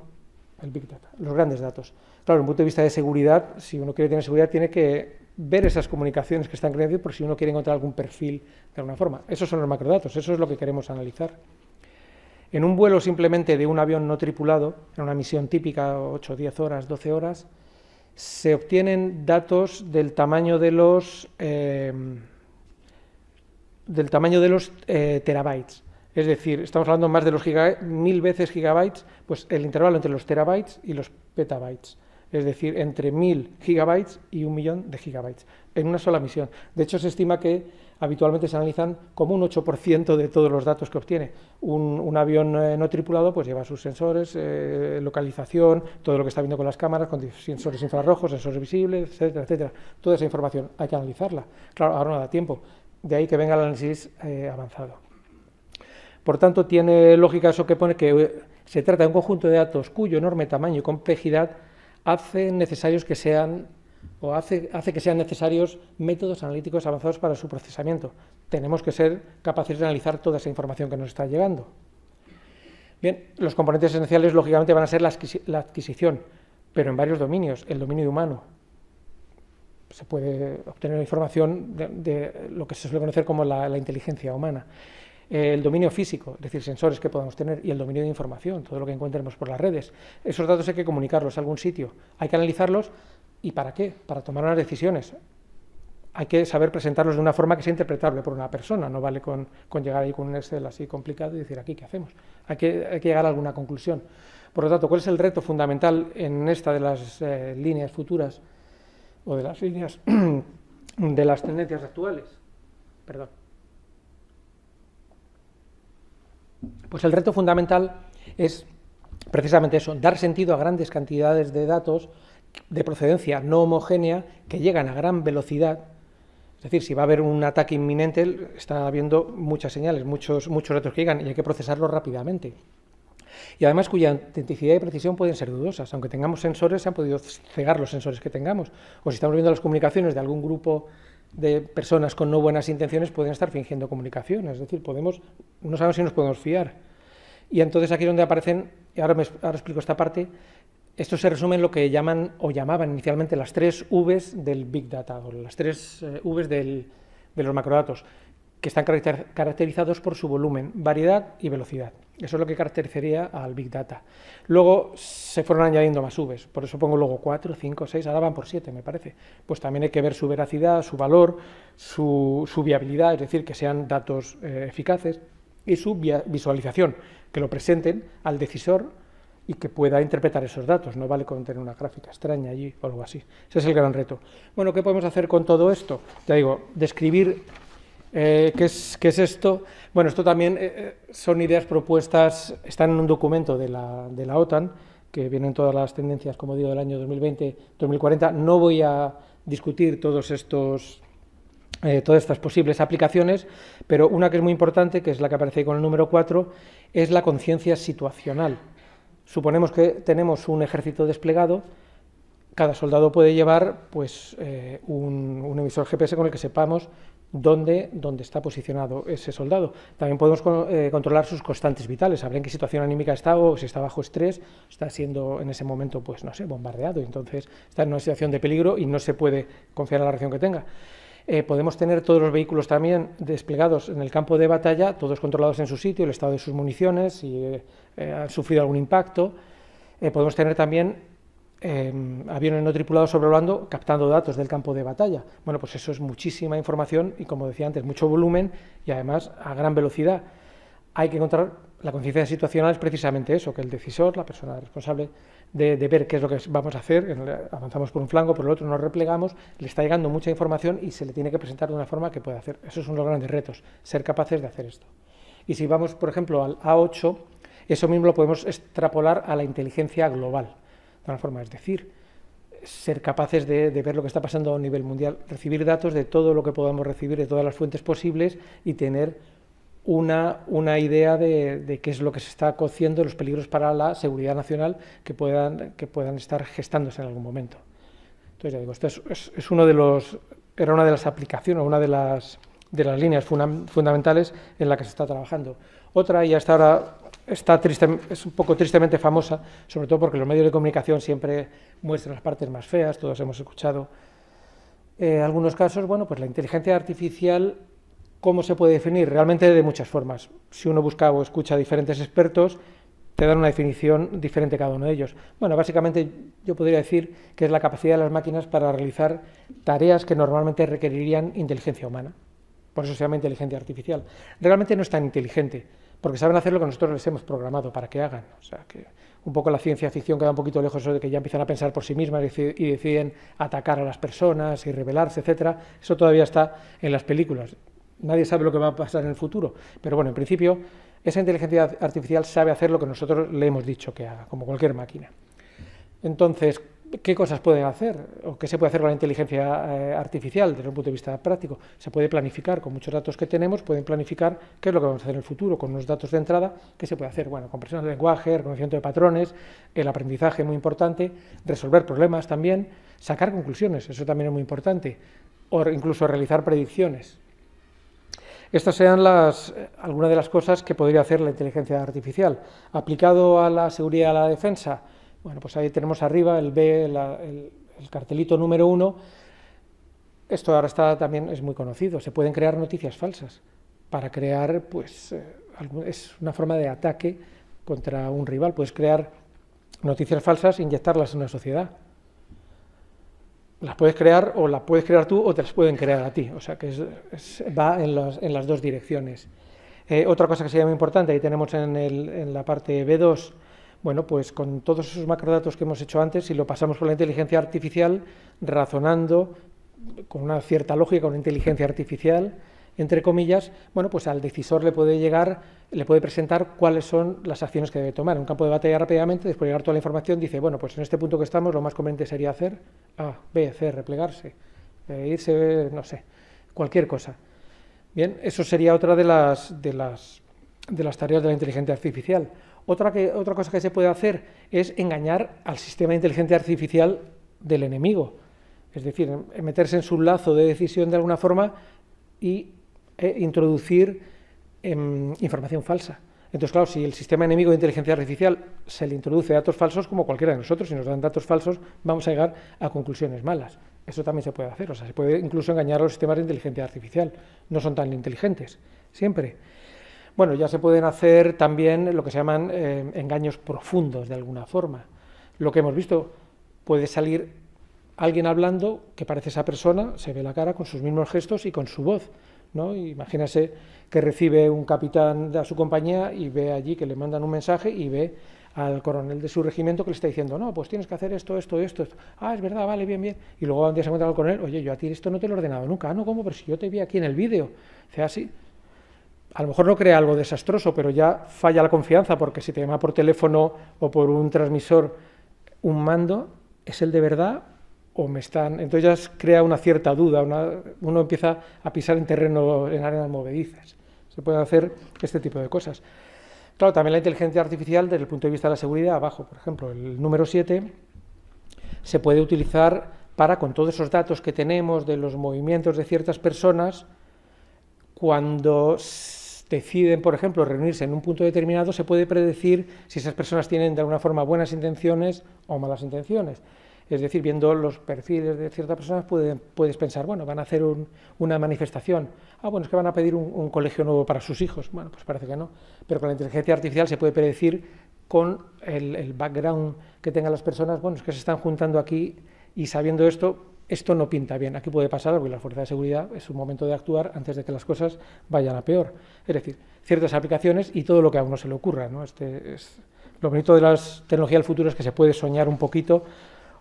el Big Data, los grandes datos. Claro, desde un punto de vista de seguridad, si uno quiere tener seguridad, tiene que ver esas comunicaciones que están creando por si uno quiere encontrar algún perfil de alguna forma. Esos son los macrodatos, eso es lo que queremos analizar. En un vuelo simplemente de un avión no tripulado, en una misión típica, 8, 10 horas, 12 horas, se obtienen datos del tamaño de los terabytes. Es decir, estamos hablando más de los 1000 veces gigabytes, pues el intervalo entre los terabytes y los petabytes. Es decir, entre 1000 gigabytes y 1.000.000 de gigabytes, en una sola misión. De hecho, se estima que habitualmente se analizan como un 8% de todos los datos que obtiene. Un avión no tripulado pues lleva sus sensores, localización, todo lo que está viendo con las cámaras, con sensores infrarrojos, sensores visibles, etcétera, etcétera. Toda esa información hay que analizarla. Claro, ahora no da tiempo. De ahí que venga el análisis avanzado. Por tanto, tiene lógica eso que pone que se trata de un conjunto de datos cuyo enorme tamaño y complejidad hace que sean necesarios métodos analíticos avanzados para su procesamiento. Tenemos que ser capaces de analizar toda esa información que nos está llegando. Bien, los componentes esenciales, lógicamente, van a ser la adquisición, pero en varios dominios. El dominio humano. Se puede obtener información de lo que se suele conocer como la inteligencia humana. El dominio físico, es decir, sensores que podamos tener, y el dominio de información, todo lo que encontremos por las redes. Esos datos hay que comunicarlos a algún sitio, hay que analizarlos. ¿Y para qué? Para tomar unas decisiones. Hay que saber presentarlos de una forma que sea interpretable por una persona, no vale con llegar ahí con un Excel así complicado y decir, aquí, ¿qué hacemos? Hay que llegar a alguna conclusión. Por lo tanto, ¿cuál es el reto fundamental en esta de las líneas futuras o de las líneas de las tendencias actuales? Perdón. Pues el reto fundamental es precisamente eso, dar sentido a grandes cantidades de datos de procedencia no homogénea que llegan a gran velocidad. Es decir, si va a haber un ataque inminente, está habiendo muchas señales, muchos datos que llegan y hay que procesarlos rápidamente. Y además cuya autenticidad y precisión pueden ser dudosas. Aunque tengamos sensores, se han podido cegar los sensores que tengamos. O si estamos viendo las comunicaciones de algún grupo de personas con no buenas intenciones, pueden estar fingiendo comunicación. Es decir, no sabemos si nos podemos fiar. Y entonces aquí es donde aparecen, y ahora explico esta parte. Esto se resume en lo que llaman o llamaban inicialmente las 3 Vs del Big Data, o las 3 Vs de los macrodatos, que están caracterizados por su volumen, variedad y velocidad. Eso es lo que caracterizaría al Big Data. Luego se fueron añadiendo más Vs, por eso pongo luego 4, 5, 6, ahora van por 7, me parece. Pues también hay que ver su veracidad, su valor, su viabilidad, es decir, que sean datos eficaces, y su visualización, que lo presenten al decisor y que pueda interpretar esos datos. No vale con tener una gráfica extraña allí o algo así. Ese es el gran reto. Bueno, ¿qué podemos hacer con todo esto? Ya digo, describir qué es esto. Bueno, esto también son ideas propuestas, están en un documento de la OTAN, que vienen todas las tendencias, como digo, del año 2020-2040. No voy a discutir todas estas posibles aplicaciones, pero una que es muy importante, que es la que aparece ahí con el número 4, es la conciencia situacional. Suponemos que tenemos un ejército desplegado cada soldado puede llevar pues, un emisor GPS con el que sepamos dónde está posicionado ese soldado. También podemos controlar sus constantes vitales, saber en qué situación anímica está o si está bajo estrés, está siendo en ese momento, pues no sé, bombardeado, entonces está en una situación de peligro y no se puede confiar en la reacción que tenga. Podemos tener todos los vehículos también desplegados en el campo de batalla, todos controlados en su sitio, el estado de sus municiones, si han sufrido algún impacto. Podemos tener también aviones no tripulados sobrevolando, captando datos del campo de batalla. Bueno, pues eso es muchísima información y, como decía antes, mucho volumen y además a gran velocidad. Hay que encontrar la conciencia situacional, es precisamente eso, que el decisor, la persona responsable de ver qué es lo que vamos a hacer, avanzamos por un flanco, por el otro nos replegamos, le está llegando mucha información y se le tiene que presentar de una forma que pueda hacer. Esos son los grandes retos, ser capaces de hacer esto. Y si vamos, por ejemplo, al A8, eso mismo lo podemos extrapolar a la inteligencia global. De alguna forma, es decir, ser capaces de ver lo que está pasando a nivel mundial, recibir datos de todo lo que podamos recibir, de todas las fuentes posibles y tener una idea de qué es lo que se está cociendo, los peligros para la seguridad nacional que puedan estar gestándose en algún momento. Entonces, ya digo, esto era una de las aplicaciones, una de las líneas fundamentales en la que se está trabajando. Otra, y hasta ahora es un poco tristemente famosa, sobre todo porque los medios de comunicación siempre muestran las partes más feas, todos hemos escuchado algunos casos. Bueno, pues la inteligencia artificial, ¿cómo se puede definir? Realmente de muchas formas. Si uno busca o escucha a diferentes expertos, te dan una definición diferente cada uno de ellos. Bueno, básicamente yo podría decir que es la capacidad de las máquinas para realizar tareas que normalmente requerirían inteligencia humana. Por eso se llama inteligencia artificial. Realmente no es tan inteligente, porque saben hacer lo que nosotros les hemos programado para que hagan. O sea, que un poco la ciencia ficción queda un poquito lejos eso de que ya empiezan a pensar por sí mismas y deciden atacar a las personas y rebelarse, etcétera. Eso todavía está en las películas. Nadie sabe lo que va a pasar en el futuro. Pero bueno, en principio, esa inteligencia artificial sabe hacer lo que nosotros le hemos dicho que haga, como cualquier máquina. Entonces, ¿qué cosas pueden hacer? ¿O qué se puede hacer con la inteligencia artificial desde un punto de vista práctico? Se puede planificar, con muchos datos que tenemos, pueden planificar qué es lo que vamos a hacer en el futuro, con unos datos de entrada, ¿qué se puede hacer? Bueno, comprensión del lenguaje, reconocimiento de patrones, el aprendizaje muy importante, resolver problemas también, sacar conclusiones, eso también es muy importante, o incluso realizar predicciones. Estas sean algunas de las cosas que podría hacer la inteligencia artificial. Aplicado a la seguridad y a la defensa, bueno, pues ahí tenemos arriba el cartelito número 1. Esto ahora también es muy conocido. Se pueden crear noticias falsas para crear, pues, es una forma de ataque contra un rival. Puedes crear noticias falsas e inyectarlas en una sociedad. Las puedes crear o las puedes crear tú o te las pueden crear a ti. O sea que va en las dos direcciones. Otra cosa que sería muy importante, ahí tenemos en la parte B2, bueno, pues con todos esos macrodatos que hemos hecho antes, si lo pasamos por la inteligencia artificial, razonando con una cierta lógica, una inteligencia artificial, entre comillas, bueno, pues al decisor le puede presentar cuáles son las acciones que debe tomar. En un campo de batalla rápidamente, después de llegar toda la información, dice, bueno, pues en este punto que estamos, lo más conveniente sería hacer A, B, C, replegarse, irse, no sé, cualquier cosa. Bien, eso sería otra de las tareas de la inteligencia artificial. Otra cosa que se puede hacer es engañar al sistema de inteligencia artificial del enemigo, es decir, meterse en su lazo de decisión de alguna forma y introducir información falsa. Entonces, claro, si el sistema enemigo de inteligencia artificial se le introduce datos falsos, como cualquiera de nosotros, si nos dan datos falsos, vamos a llegar a conclusiones malas. Eso también se puede hacer, o sea, se puede incluso engañar a los sistemas de inteligencia artificial. No son tan inteligentes, siempre. Bueno, ya se pueden hacer también lo que se llaman engaños profundos, de alguna forma. Lo que hemos visto, puede salir alguien hablando que parece esa persona, se ve la cara con sus mismos gestos y con su voz, ¿no? Imagínase que recibe un capitán de su compañía y ve allí que le mandan un mensaje y ve al coronel de su regimiento que le está diciendo, no, pues tienes que hacer esto. Ah, es verdad, vale, bien. Y luego un día se encuentra el coronel, oye, yo a ti esto no te lo he ordenado nunca. Ah, no, ¿cómo? Pero si yo te vi aquí en el vídeo. O sea, así. A lo mejor no crea algo desastroso, pero ya falla la confianza, porque si te llama por teléfono o por un transmisor un mando, ¿es el de verdad o me están...? Entonces ya crea una cierta duda, uno empieza a pisar en arenas movedizas. Se pueden hacer este tipo de cosas. Claro, también la inteligencia artificial desde el punto de vista de la seguridad, abajo, por ejemplo, el número 7, se puede utilizar para, con todos esos datos que tenemos de los movimientos de ciertas personas, cuando deciden, por ejemplo, reunirse en un punto determinado, se puede predecir si esas personas tienen de alguna forma buenas intenciones o malas intenciones. Es decir, viendo los perfiles de ciertas personas puedes pensar, bueno, van a hacer una manifestación. Ah, bueno, es que van a pedir un colegio nuevo para sus hijos. Bueno, pues parece que no. Pero con la inteligencia artificial se puede predecir con el background que tengan las personas, bueno, es que se están juntando aquí y sabiendo esto no pinta bien. Aquí puede pasar algo y la fuerza de seguridad es un momento de actuar antes de que las cosas vayan a peor. Es decir, ciertas aplicaciones y todo lo que a uno se le ocurra, ¿no? Lo bonito de las tecnologías del futuro es que se puede soñar un poquito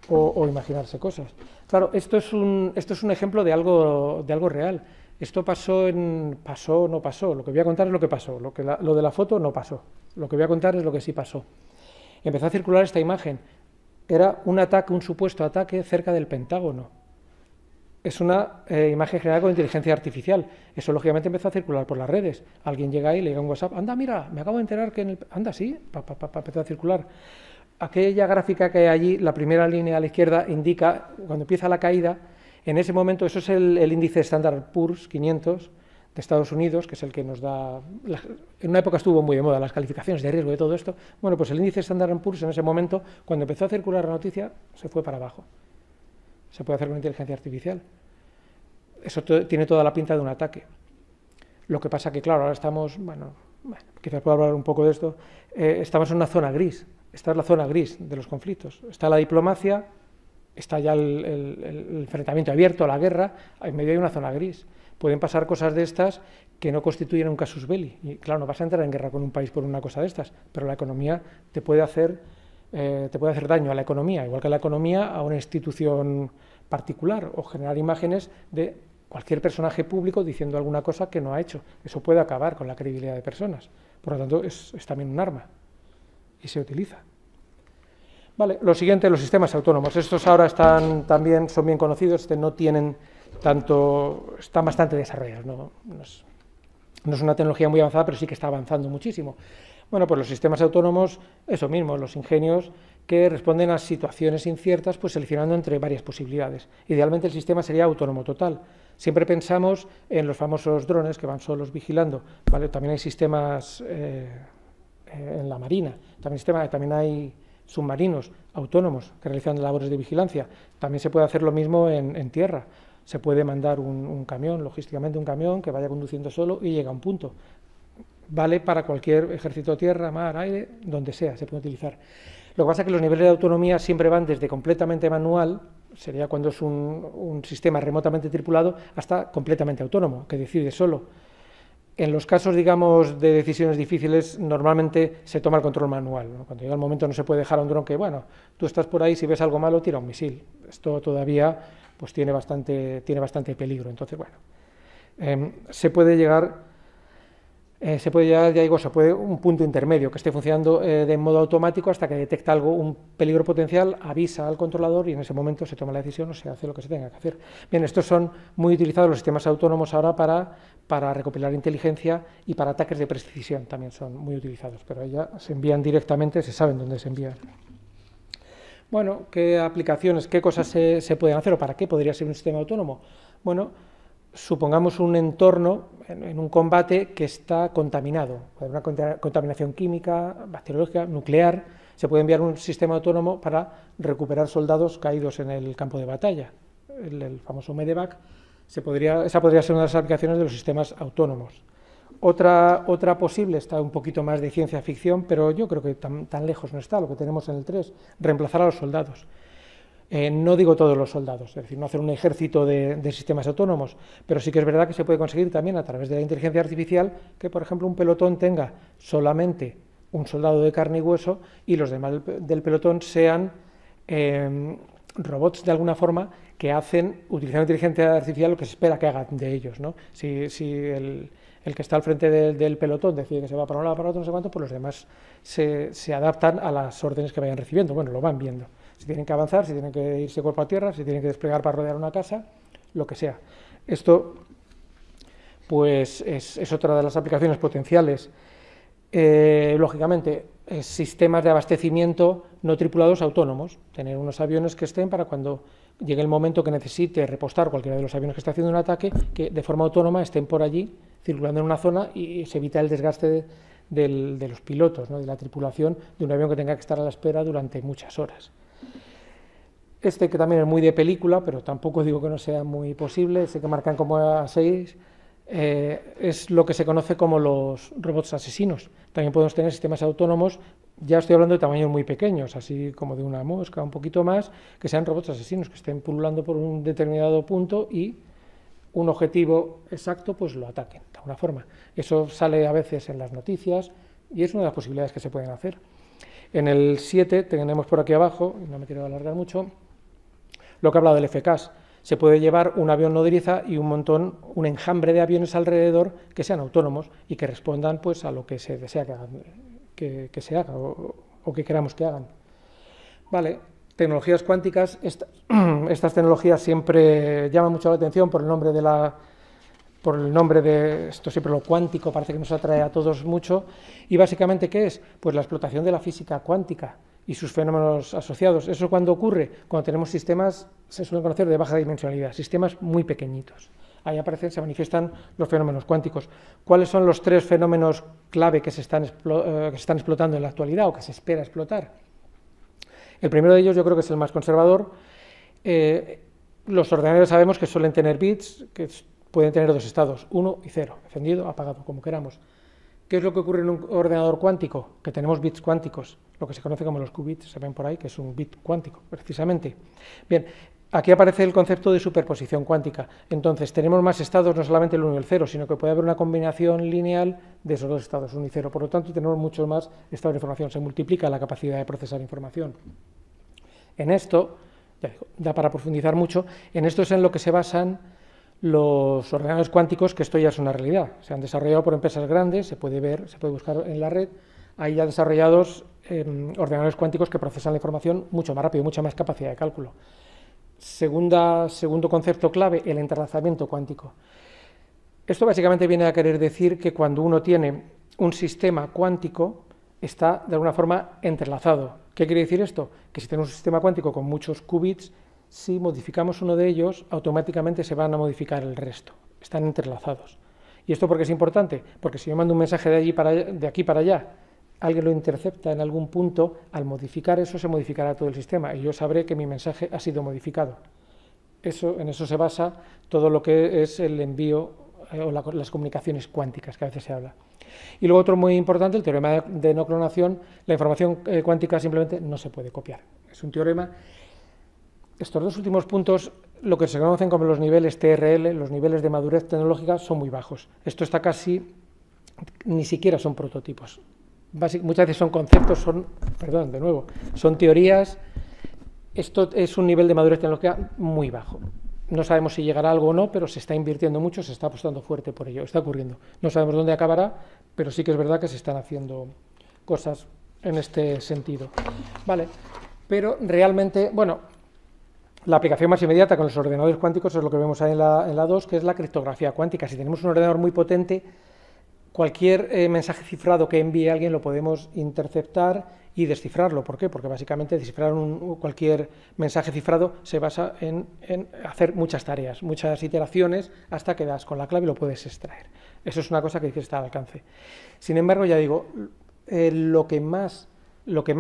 o imaginarse cosas. Claro, esto es un ejemplo de algo real. Esto pasó o no pasó. Lo que voy a contar es lo que pasó. Lo de la foto no pasó. Lo que voy a contar es lo que sí pasó. Empezó a circular esta imagen. Era un supuesto ataque cerca del Pentágono. Es una imagen generada con inteligencia artificial. Eso, lógicamente, empezó a circular por las redes. Alguien llega ahí, le llega un WhatsApp. Anda, mira, me acabo de enterar que Anda, sí, empezó a circular. Aquella gráfica que hay allí, la primera línea a la izquierda, indica cuando empieza la caída. En ese momento, eso es el índice Standard Poor's 500 de Estados Unidos, que es el que nos da... En una época estuvo muy de moda las calificaciones de riesgo y todo esto. Bueno, pues el índice Standard Poor's en ese momento, cuando empezó a circular la noticia, se fue para abajo. Se puede hacer con inteligencia artificial. Eso tiene toda la pinta de un ataque. Lo que pasa que, claro, ahora estamos... Bueno, quizás puedo hablar un poco de esto. Estamos en una zona gris. Esta es la zona gris de los conflictos. Está la diplomacia, está ya el enfrentamiento abierto, la guerra, en medio hay una zona gris. Pueden pasar cosas de estas que no constituyen un casus belli. Y claro, no vas a entrar en guerra con un país por una cosa de estas, pero la economía te puede hacer daño a la economía, igual que la economía a una institución particular, o generar imágenes de cualquier personaje público diciendo alguna cosa que no ha hecho. Eso puede acabar con la credibilidad de personas. Por lo tanto, es también un arma. Y se utiliza. Vale, lo siguiente, los sistemas autónomos. Estos ahora son bien conocidos, no tienen tanto, están bastante desarrollados. No es una tecnología muy avanzada, pero sí que está avanzando muchísimo. Bueno, pues los sistemas autónomos, eso mismo, los ingenios que responden a situaciones inciertas, pues seleccionando entre varias posibilidades. Idealmente el sistema sería autónomo total. Siempre pensamos en los famosos drones que van solos vigilando. ¿Vale? También hay sistemas... en la marina, también hay submarinos autónomos que realizan labores de vigilancia. También se puede hacer lo mismo en tierra. Se puede mandar un camión, logísticamente un camión que vaya conduciendo solo y llega a un punto. Vale para cualquier ejército, tierra, mar, aire, donde sea, se puede utilizar. Lo que pasa es que los niveles de autonomía siempre van desde completamente manual, sería cuando es un sistema remotamente tripulado, hasta completamente autónomo, que decide solo. En los casos, digamos, de decisiones difíciles, normalmente se toma el control manual, ¿no? Cuando llega el momento no se puede dejar a un dron que, bueno, tú estás por ahí, si ves algo malo, tira un misil. Esto todavía pues tiene bastante peligro. Entonces, bueno, se puede llegar, ya digo, un punto intermedio que esté funcionando de modo automático hasta que detecta un peligro potencial, avisa al controlador y en ese momento se toma la decisión o se hace lo que se tenga que hacer. Bien, estos son muy utilizados los sistemas autónomos ahora para recopilar inteligencia y para ataques de precisión también son muy utilizados, pero ya se envían directamente, se saben dónde se envían. Bueno, ¿qué aplicaciones, qué cosas se pueden hacer o para qué podría ser un sistema autónomo? Bueno, supongamos un entorno en un combate que está contaminado, una contaminación química, bacteriológica, nuclear. Se puede enviar un sistema autónomo para recuperar soldados caídos en el campo de batalla, el famoso Medevac. Esa podría ser una de las aplicaciones de los sistemas autónomos. Otra posible está un poquito más de ciencia ficción, pero yo creo que tan lejos no está, lo que tenemos en el 3, reemplazar a los soldados. No digo todos los soldados, es decir, no hacer un ejército de sistemas autónomos, pero sí que es verdad que se puede conseguir también a través de la inteligencia artificial que, por ejemplo, un pelotón tenga solamente un soldado de carne y hueso y los demás del pelotón sean robots de alguna forma que hacen, utilizando inteligencia artificial, lo que se espera que hagan de ellos, ¿no? Si el que está al frente del pelotón decide que se va para un lado, para otro, no sé cuánto, pues los demás se adaptan a las órdenes que vayan recibiendo, bueno, lo van viendo. Si tienen que avanzar, si tienen que irse cuerpo a tierra, si tienen que desplegar para rodear una casa, lo que sea. Esto, pues, es otra de las aplicaciones potenciales. Lógicamente, sistemas de abastecimiento no tripulados autónomos, tener unos aviones que estén para cuando llegue el momento que necesite repostar cualquiera de los aviones que está haciendo un ataque, que de forma autónoma estén por allí circulando en una zona y se evita el desgaste de los pilotos, ¿no?, de la tripulación de un avión que tenga que estar a la espera durante muchas horas. Este, que también es muy de película, pero tampoco digo que no sea muy posible, ese que marcan como A6, es lo que se conoce como los robots asesinos. También podemos tener sistemas autónomos, ya estoy hablando de tamaños muy pequeños, así como de una mosca, un poquito más, que sean robots asesinos, que estén pululando por un determinado punto y un objetivo exacto pues lo ataquen de alguna forma. Eso sale a veces en las noticias y es una de las posibilidades que se pueden hacer. En el 7 tenemos por aquí abajo, y no me quiero alargar mucho, lo que he hablado del FCAS. Se puede llevar un avión nodriza y un enjambre de aviones alrededor que sean autónomos y que respondan pues a lo que se desea que se haga o que queramos que hagan. Vale, tecnologías cuánticas. Estas tecnologías siempre llaman mucho la atención por el nombre de esto, siempre lo cuántico, parece que nos atrae a todos mucho. Y básicamente, ¿qué es? Pues la explotación de la física cuántica y sus fenómenos asociados. ¿Eso cuando ocurre? Cuando tenemos sistemas, se suelen conocer de baja dimensionalidad, sistemas muy pequeñitos. Ahí se manifiestan los fenómenos cuánticos. ¿Cuáles son los 3 fenómenos clave que se están explotando en la actualidad o que se espera explotar? El primero de ellos yo creo que es el más conservador. Los ordenadores sabemos que suelen tener bits, que pueden tener 2 estados, 1 y 0, encendido, apagado, como queramos. ¿Qué es lo que ocurre en un ordenador cuántico? Que tenemos bits cuánticos, lo que se conoce como los qubits, se ven por ahí, que es un bit cuántico, precisamente. Bien, aquí aparece el concepto de superposición cuántica. Entonces, tenemos más estados, no solamente el 1 y el 0, sino que puede haber una combinación lineal de esos 2 estados, 1 y 0. Por lo tanto, tenemos muchos más estados de información, se multiplica la capacidad de procesar información. En esto, ya digo, da para profundizar mucho, en esto es en lo que se basan los ordenadores cuánticos, que esto ya es una realidad. Se han desarrollado por empresas grandes, se puede ver, se puede buscar en la red. Hay ya desarrollados ordenadores cuánticos que procesan la información mucho más rápido, mucha más capacidad de cálculo. Segundo concepto clave, el entrelazamiento cuántico. Esto básicamente viene a querer decir que cuando uno tiene un sistema cuántico, está de alguna forma entrelazado. ¿Qué quiere decir esto? Que si tenemos un sistema cuántico con muchos qubits, si modificamos uno de ellos, automáticamente se van a modificar el resto. Están entrelazados. ¿Y esto por qué es importante? Porque si yo mando un mensaje de aquí para allá, alguien lo intercepta en algún punto, al modificar eso se modificará todo el sistema y yo sabré que mi mensaje ha sido modificado. En eso se basa todo lo que es el envío o las comunicaciones cuánticas, que a veces se habla. Y luego otro muy importante, el teorema de no clonación. La información cuántica simplemente no se puede copiar. Es un teorema. Estos 2 últimos puntos, lo que se conocen como los niveles TRL, los niveles de madurez tecnológica, son muy bajos. Esto está casi, ni siquiera son prototipos. Muchas veces son conceptos, son teorías. Esto es un nivel de madurez tecnológica muy bajo. No sabemos si llegará algo o no, pero se está invirtiendo mucho, se está apostando fuerte por ello, está ocurriendo. No sabemos dónde acabará, pero sí que es verdad que se están haciendo cosas en este sentido. Vale, pero realmente, la aplicación más inmediata con los ordenadores cuánticos es lo que vemos ahí en la 2, que es la criptografía cuántica. Si tenemos un ordenador muy potente, cualquier mensaje cifrado que envíe alguien lo podemos interceptar y descifrarlo. ¿Por qué? Porque básicamente descifrar cualquier mensaje cifrado se basa en hacer muchas tareas, muchas iteraciones, hasta que das con la clave y lo puedes extraer. Eso es una cosa que está al alcance. Sin embargo, ya digo, lo que más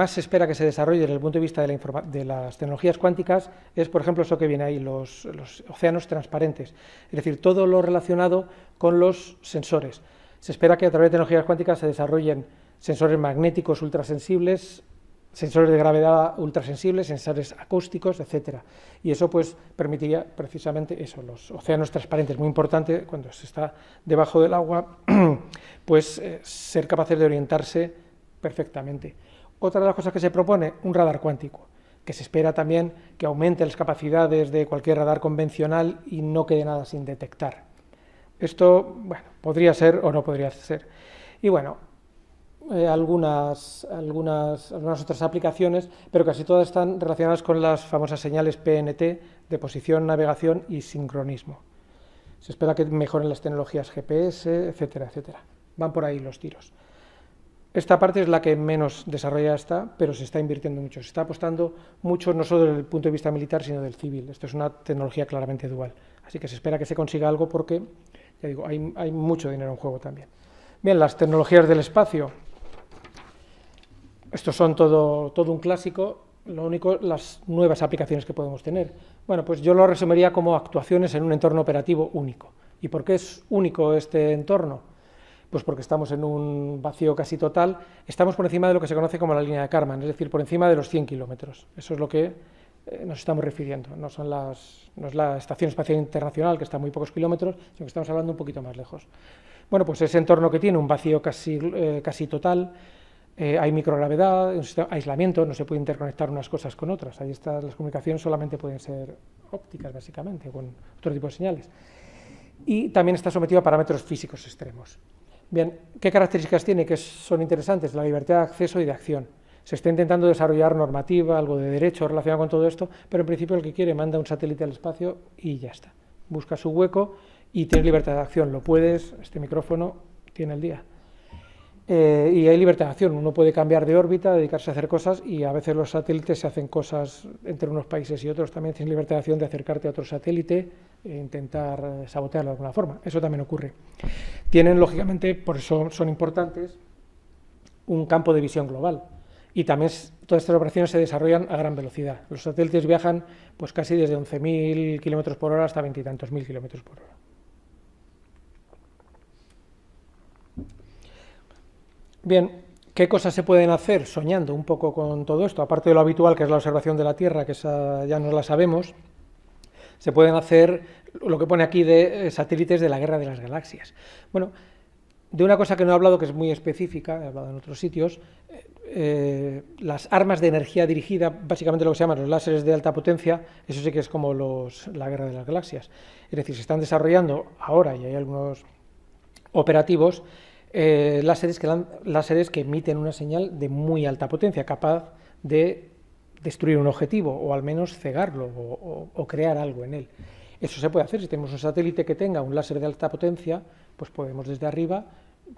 se espera que se desarrolle desde el punto de vista de las tecnologías cuánticas es, por ejemplo, eso que viene ahí, los océanos transparentes. Es decir, todo lo relacionado con los sensores. Se espera que a través de tecnologías cuánticas se desarrollen sensores magnéticos ultrasensibles, sensores de gravedad ultrasensibles, sensores acústicos, etcétera. Y eso pues permitiría precisamente eso, los océanos transparentes, muy importante cuando se está debajo del agua, pues ser capaces de orientarse perfectamente. Otra de las cosas que se propone, un radar cuántico, que se espera también que aumente las capacidades de cualquier radar convencional y no quede nada sin detectar. Esto, podría ser o no podría ser. Y algunas otras aplicaciones, pero casi todas están relacionadas con las famosas señales PNT de posición, navegación y sincronismo. Se espera que mejoren las tecnologías GPS, etcétera, etcétera. Van por ahí los tiros. Esta parte es la que menos desarrollada está, pero se está invirtiendo mucho. Se está apostando mucho no solo desde el punto de vista militar, sino del civil. Esto es una tecnología claramente dual. Así que se espera que se consiga algo porque, ya digo, hay mucho dinero en juego también. Bien, las tecnologías del espacio. Estos son todo un clásico. Lo único, las nuevas aplicaciones que podemos tener. Bueno, pues yo lo resumiría como actuaciones en un entorno operativo único. ¿Y por qué es único este entorno? Pues porque estamos en un vacío casi total, estamos por encima de lo que se conoce como la línea de Kármán, es decir, por encima de los 100 kilómetros. Eso es lo que nos estamos refiriendo, no es la Estación Espacial Internacional, que está a muy pocos kilómetros, sino que estamos hablando un poquito más lejos. Bueno, pues ese entorno que tiene un vacío casi total, hay microgravedad, aislamiento, no se puede interconectar unas cosas con otras, ahí están las comunicaciones, solamente pueden ser ópticas, básicamente, con otro tipo de señales. Y también está sometido a parámetros físicos extremos. Bien, ¿qué características tiene que son interesantes? La libertad de acceso y de acción. Se está intentando desarrollar normativa, algo de derecho relacionado con todo esto, pero en principio el que quiere manda un satélite al espacio y ya está. Busca su hueco y tiene libertad de acción. Lo puedes, este micrófono tiene el día. Y hay libertad de acción, uno puede cambiar de órbita, dedicarse a hacer cosas y a veces los satélites se hacen cosas entre unos países y otros, también tienes libertad de acción de acercarte a otro satélite e intentar sabotearlo de alguna forma, eso también ocurre. Tienen, lógicamente, por eso son importantes, un campo de visión global y también todas estas operaciones se desarrollan a gran velocidad. Los satélites viajan pues casi desde 11.000 km por hora hasta 20 y tantos mil km por hora. Bien, ¿qué cosas se pueden hacer soñando un poco con todo esto? Aparte de lo habitual, que es la observación de la Tierra, que esa ya no la sabemos, se pueden hacer lo que pone aquí de satélites de la Guerra de las Galaxias. Bueno, de una cosa que no he hablado, que es muy específica, he hablado en otros sitios, las armas de energía dirigida, básicamente lo que se llaman los láseres de alta potencia, eso sí que es como la Guerra de las Galaxias. Es decir, se están desarrollando ahora, y hay algunos operativos, láseres que emiten una señal de muy alta potencia, capaz de destruir un objetivo o al menos cegarlo o crear algo en él. Eso se puede hacer, si tenemos un satélite que tenga un láser de alta potencia, pues podemos desde arriba,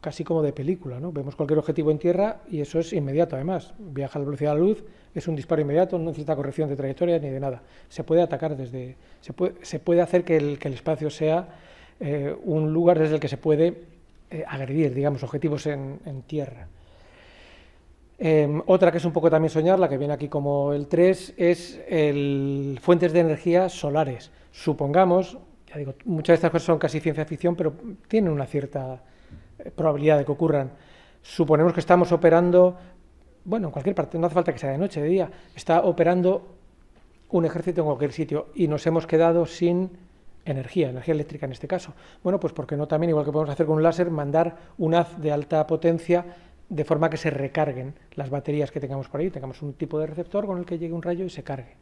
casi como de película, ¿no? Vemos cualquier objetivo en tierra y eso es inmediato además, viaja a la velocidad de la luz, es un disparo inmediato, no necesita corrección de trayectoria ni de nada. Se puede atacar se puede hacer que el espacio sea un lugar desde el que se puede agredir, digamos, objetivos en tierra. Otra que es un poco también soñar, la que viene aquí como el 3, es fuentes de energía solares. Supongamos, ya digo, muchas de estas cosas son casi ciencia ficción, pero tienen una cierta probabilidad de que ocurran. Suponemos que estamos operando, bueno, en cualquier parte, no hace falta que sea de noche, de día, está operando un ejército en cualquier sitio y nos hemos quedado sin energía eléctrica en este caso. Bueno, pues ¿por qué no también, igual que podemos hacer con un láser, mandar un haz de alta potencia de forma que se recarguen las baterías que tengamos por ahí, tengamos un tipo de receptor con el que llegue un rayo y se cargue?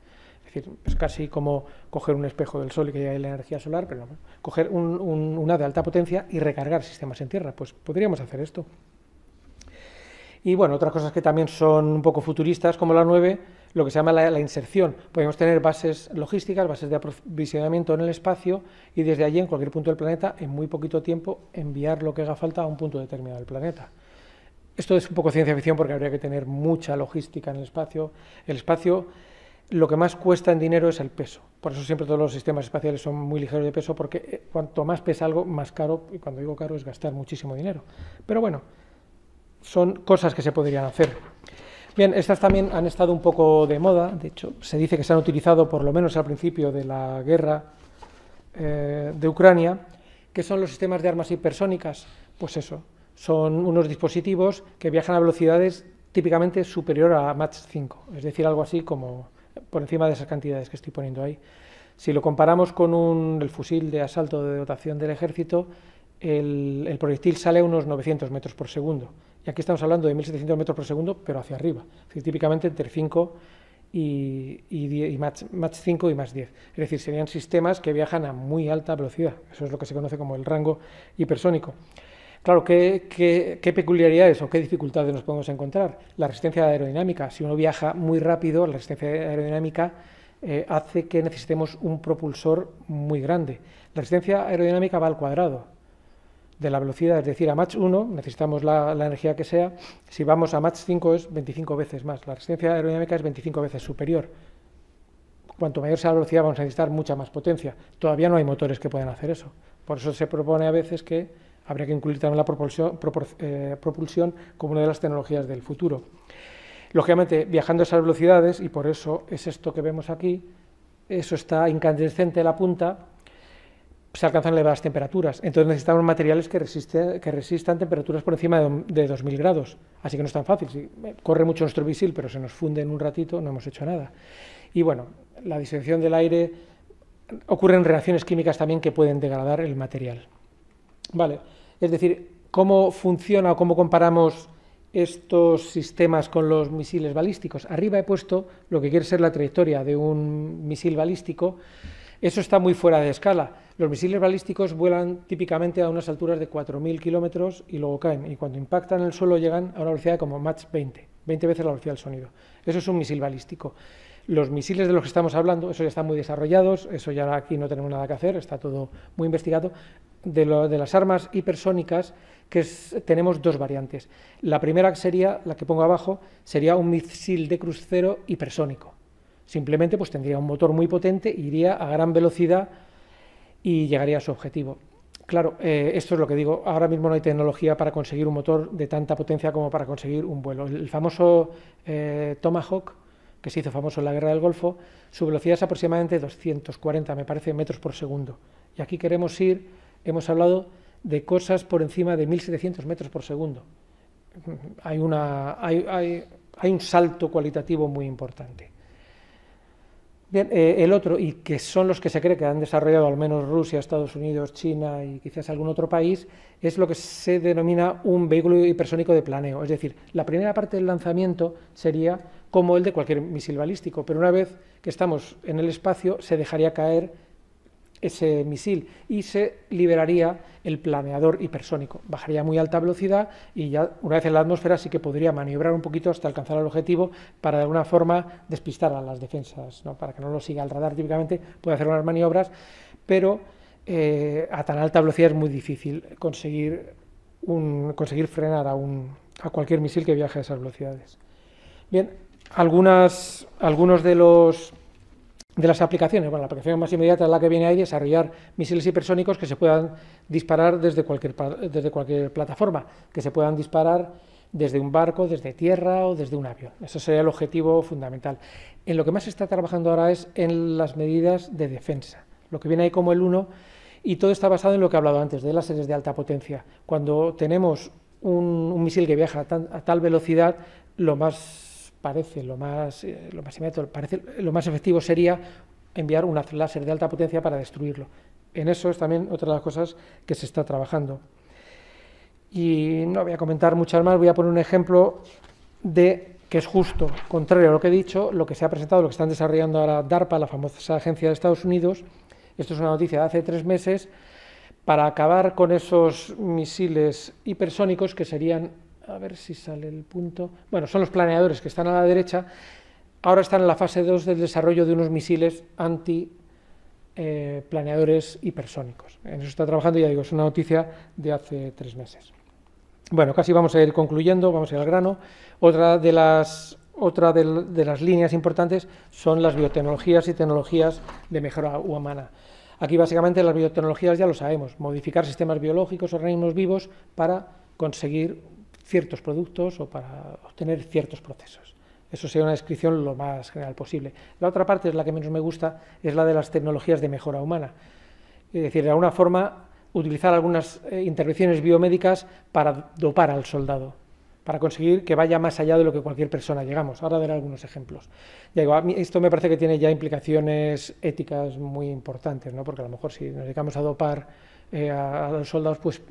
Es decir, es casi como coger un espejo del sol y que llegue la energía solar, pero no, coger un haz de alta potencia y recargar sistemas en tierra, pues podríamos hacer esto. Y bueno, otras cosas que también son un poco futuristas, como la 9, lo que se llama la inserción. Podemos tener bases logísticas, bases de aprovisionamiento en el espacio y desde allí, en cualquier punto del planeta, en muy poquito tiempo, enviar lo que haga falta a un punto determinado del planeta. Esto es un poco ciencia ficción porque habría que tener mucha logística en el espacio. El espacio, lo que más cuesta en dinero es el peso. Por eso siempre todos los sistemas espaciales son muy ligeros de peso, porque cuanto más pesa algo, más caro, y cuando digo caro es gastar muchísimo dinero. Pero bueno, son cosas que se podrían hacer. Bien, estas también han estado un poco de moda, de hecho se dice que se han utilizado por lo menos al principio de la guerra de Ucrania, que son los sistemas de armas hipersónicas. Pues eso, son unos dispositivos que viajan a velocidades típicamente superior a Mach 5, es decir, algo así como por encima de esas cantidades que estoy poniendo ahí. Si lo comparamos con el fusil de asalto de dotación del ejército, el proyectil sale a unos 900 metros por segundo. Y aquí estamos hablando de 1.700 metros por segundo, pero hacia arriba. Es decir, típicamente entre 5 y Mach 5 y Mach 10. Es decir, serían sistemas que viajan a muy alta velocidad. Eso es lo que se conoce como el rango hipersónico. Claro, ¿qué peculiaridades o qué dificultades nos podemos encontrar? La resistencia aerodinámica. Si uno viaja muy rápido, la resistencia aerodinámica hace que necesitemos un propulsor muy grande. La resistencia aerodinámica va al cuadrado. de la velocidad, es decir, a Mach 1 necesitamos la energía que sea, si vamos a Mach 5 es 25 veces más, la resistencia aerodinámica es 25 veces superior. Cuanto mayor sea la velocidad vamos a necesitar mucha más potencia. Todavía no hay motores que puedan hacer eso. Por eso se propone a veces que habría que incluir también la propulsión como una de las tecnologías del futuro. Lógicamente, viajando a esas velocidades, y por eso es esto que vemos aquí, eso está incandescente la punta, se alcanzan elevadas temperaturas. Entonces necesitamos materiales que resistan temperaturas por encima de 2000 grados. Así que no es tan fácil. Si corre mucho nuestro misil, pero se nos funde en un ratito, no hemos hecho nada. Y bueno, la disección del aire, ocurren reacciones químicas también que pueden degradar el material. Vale, es decir, ¿cómo funciona o cómo comparamos estos sistemas con los misiles balísticos? Arriba he puesto lo que quiere ser la trayectoria de un misil balístico. Eso está muy fuera de escala. Los misiles balísticos vuelan típicamente a unas alturas de 4000 kilómetros y luego caen. Y cuando impactan en el suelo llegan a una velocidad como Mach 20 veces la velocidad del sonido. Eso es un misil balístico. Los misiles de los que estamos hablando, eso ya están muy desarrollados, eso ya aquí no tenemos nada que hacer, está todo muy investigado. De las armas hipersónicas, tenemos dos variantes. La primera sería, la que pongo abajo, sería un misil de crucero hipersónico. Simplemente pues tendría un motor muy potente, iría a gran velocidad y llegaría a su objetivo. Claro, esto es lo que digo, ahora mismo no hay tecnología para conseguir un motor de tanta potencia como para conseguir un vuelo. El famoso Tomahawk, que se hizo famoso en la Guerra del Golfo, su velocidad es aproximadamente 240, me parece, metros por segundo. Y aquí queremos ir, hemos hablado de cosas por encima de 1700 metros por segundo. Hay un salto cualitativo muy importante. Bien, el otro, y que son los que se cree que han desarrollado al menos Rusia, Estados Unidos, China y quizás algún otro país, es lo que se denomina un vehículo hipersónico de planeo. Es decir, la primera parte del lanzamiento sería como el de cualquier misil balístico, pero una vez que estamos en el espacio se dejaría caer ese misil y se liberaría el planeador hipersónico. Bajaría a muy alta velocidad y ya una vez en la atmósfera sí que podría maniobrar un poquito hasta alcanzar el objetivo para de alguna forma despistar a las defensas, ¿no? Para que no lo siga el radar típicamente, puede hacer unas maniobras, pero a tan alta velocidad es muy difícil conseguir frenar a cualquier misil que viaje a esas velocidades. Bien, algunos de las aplicaciones, bueno, la aplicación más inmediata es la que viene ahí, desarrollar misiles hipersónicos que se puedan disparar desde cualquier plataforma, que se puedan disparar desde un barco, desde tierra o desde un avión. Eso sería el objetivo fundamental. En lo que más se está trabajando ahora es en las medidas de defensa, lo que viene ahí como el 1, y todo está basado en lo que he hablado antes, de láseres de alta potencia. Cuando tenemos un misil que viaja a tal velocidad, lo más efectivo sería enviar un láser de alta potencia para destruirlo. En eso es también otra de las cosas que se está trabajando. Y no voy a comentar muchas más, voy a poner un ejemplo que es justo contrario a lo que he dicho, lo que se ha presentado, lo que están desarrollando ahora DARPA, la famosa agencia de Estados Unidos. Esto es una noticia de hace 3 meses, para acabar con esos misiles hipersónicos que serían, a ver si sale el punto, bueno, son los planeadores que están a la derecha, ahora están en la fase 2 del desarrollo de unos misiles anti-planeadores hipersónicos. En eso está trabajando, ya digo, es una noticia de hace 3 meses. Bueno, casi vamos a ir concluyendo, vamos a ir al grano. Otra de las líneas importantes son las biotecnologías y tecnologías de mejora humana. Aquí básicamente las biotecnologías ya lo sabemos, modificar sistemas biológicos, organismos vivos para conseguir ciertos productos o para obtener ciertos procesos. Eso sería una descripción lo más general posible. La otra parte, es la que menos me gusta, es la de las tecnologías de mejora humana. Es decir, de alguna forma, utilizar algunas intervenciones biomédicas para dopar al soldado, para conseguir que vaya más allá de lo que cualquier persona llegamos. Ahora veré algunos ejemplos. Ya digo, a mí esto me parece que tiene ya implicaciones éticas muy importantes, ¿no? Porque a lo mejor si nos dedicamos a dopar a los soldados, pues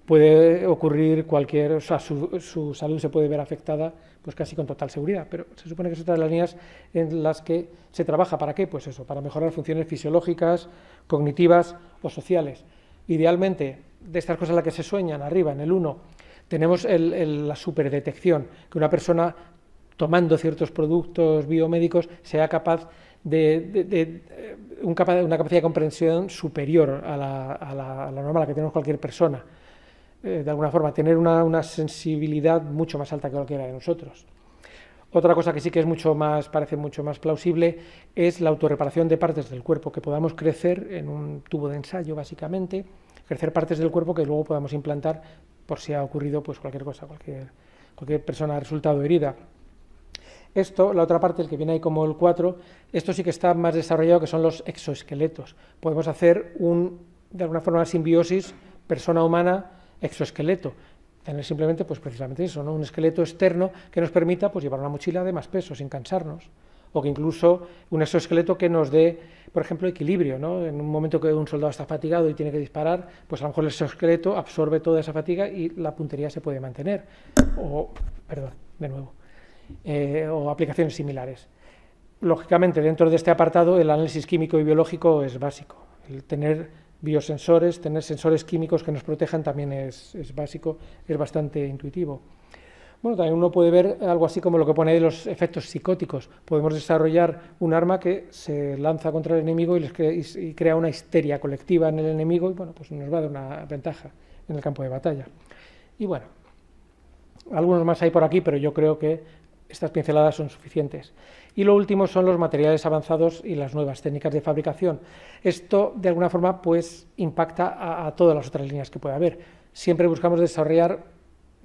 puede ocurrir o sea, su salud se puede ver afectada pues casi con total seguridad, pero se supone que es otra de las líneas en las que se trabaja. ¿Para qué? Pues eso, para mejorar funciones fisiológicas, cognitivas o sociales. Idealmente, de estas cosas las que se sueñan arriba, en el 1, tenemos la superdetección, que una persona tomando ciertos productos biomédicos sea capaz de una capacidad de comprensión superior a la normal, a la que tenemos cualquier persona. de alguna forma, tener una sensibilidad mucho más alta que cualquiera de nosotros. Otra cosa que sí que es parece mucho más plausible es la autorreparación de partes del cuerpo, que podamos crecer en un tubo de ensayo, básicamente, crecer partes del cuerpo que luego podamos implantar por si ha ocurrido pues cualquier cosa, cualquier persona ha resultado herida. Esto, la otra parte, el que viene ahí como el 4, esto sí que está más desarrollado, que son los exoesqueletos. Podemos hacer de alguna forma, una simbiosis persona humana exoesqueleto. Tener simplemente, pues precisamente eso, ¿no? Un esqueleto externo que nos permita pues llevar una mochila de más peso sin cansarnos. O que incluso un exoesqueleto que nos dé, por ejemplo, equilibrio, ¿no? En un momento que un soldado está fatigado y tiene que disparar, pues a lo mejor el exoesqueleto absorbe toda esa fatiga y la puntería se puede mantener. O aplicaciones similares. Lógicamente, dentro de este apartado, el análisis químico y biológico es básico. El tener biosensores, tener sensores químicos que nos protejan también es básico, es bastante intuitivo. Bueno, también uno puede ver algo así como lo que pone ahí los efectos psicóticos. Podemos desarrollar un arma que se lanza contra el enemigo y crea una histeria colectiva en el enemigo y bueno, pues nos va a dar una ventaja en el campo de batalla. Y bueno, algunos más hay por aquí, pero yo creo que estas pinceladas son suficientes. Y lo último son los materiales avanzados y las nuevas técnicas de fabricación. Esto, de alguna forma, pues impacta a todas las otras líneas que puede haber. Siempre buscamos desarrollar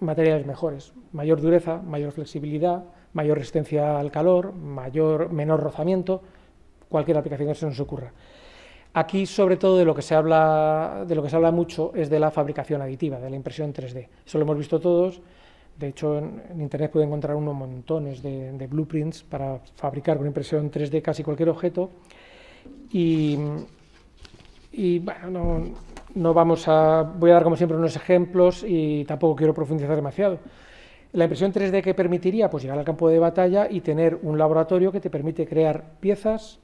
materiales mejores, mayor dureza, mayor flexibilidad, mayor resistencia al calor, menor rozamiento, cualquier aplicación que se nos ocurra. Aquí, sobre todo, de lo que se habla mucho es de la fabricación aditiva, de la impresión 3D. Eso lo hemos visto todos. De hecho, en Internet puede encontrar unos montones de blueprints para fabricar con impresión 3D casi cualquier objeto. Y bueno, voy a dar como siempre unos ejemplos y tampoco quiero profundizar demasiado. La impresión 3D que permitiría pues llegar al campo de batalla y tener un laboratorio que te permite crear piezas,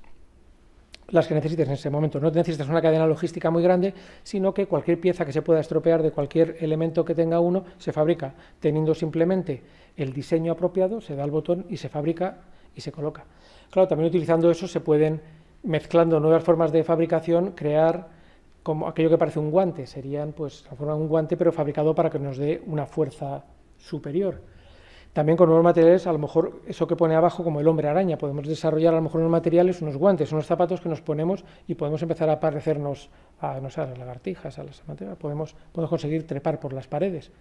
las que necesites en ese momento. No necesitas una cadena logística muy grande, sino que cualquier pieza que se pueda estropear de cualquier elemento que tenga uno se fabrica teniendo simplemente el diseño apropiado, se da el botón y se fabrica y se coloca. Claro, también utilizando eso se pueden, mezclando nuevas formas de fabricación, crear como aquello que parece un guante. Serían pues la forma de un guante pero fabricado para que nos dé una fuerza superior. También con nuevos materiales, a lo mejor eso que pone abajo como el hombre araña, podemos desarrollar a lo mejor unos materiales, unos guantes, unos zapatos que nos ponemos y podemos empezar a parecernos a, no sé, a las lagartijas, a las materias, podemos conseguir trepar por las paredes.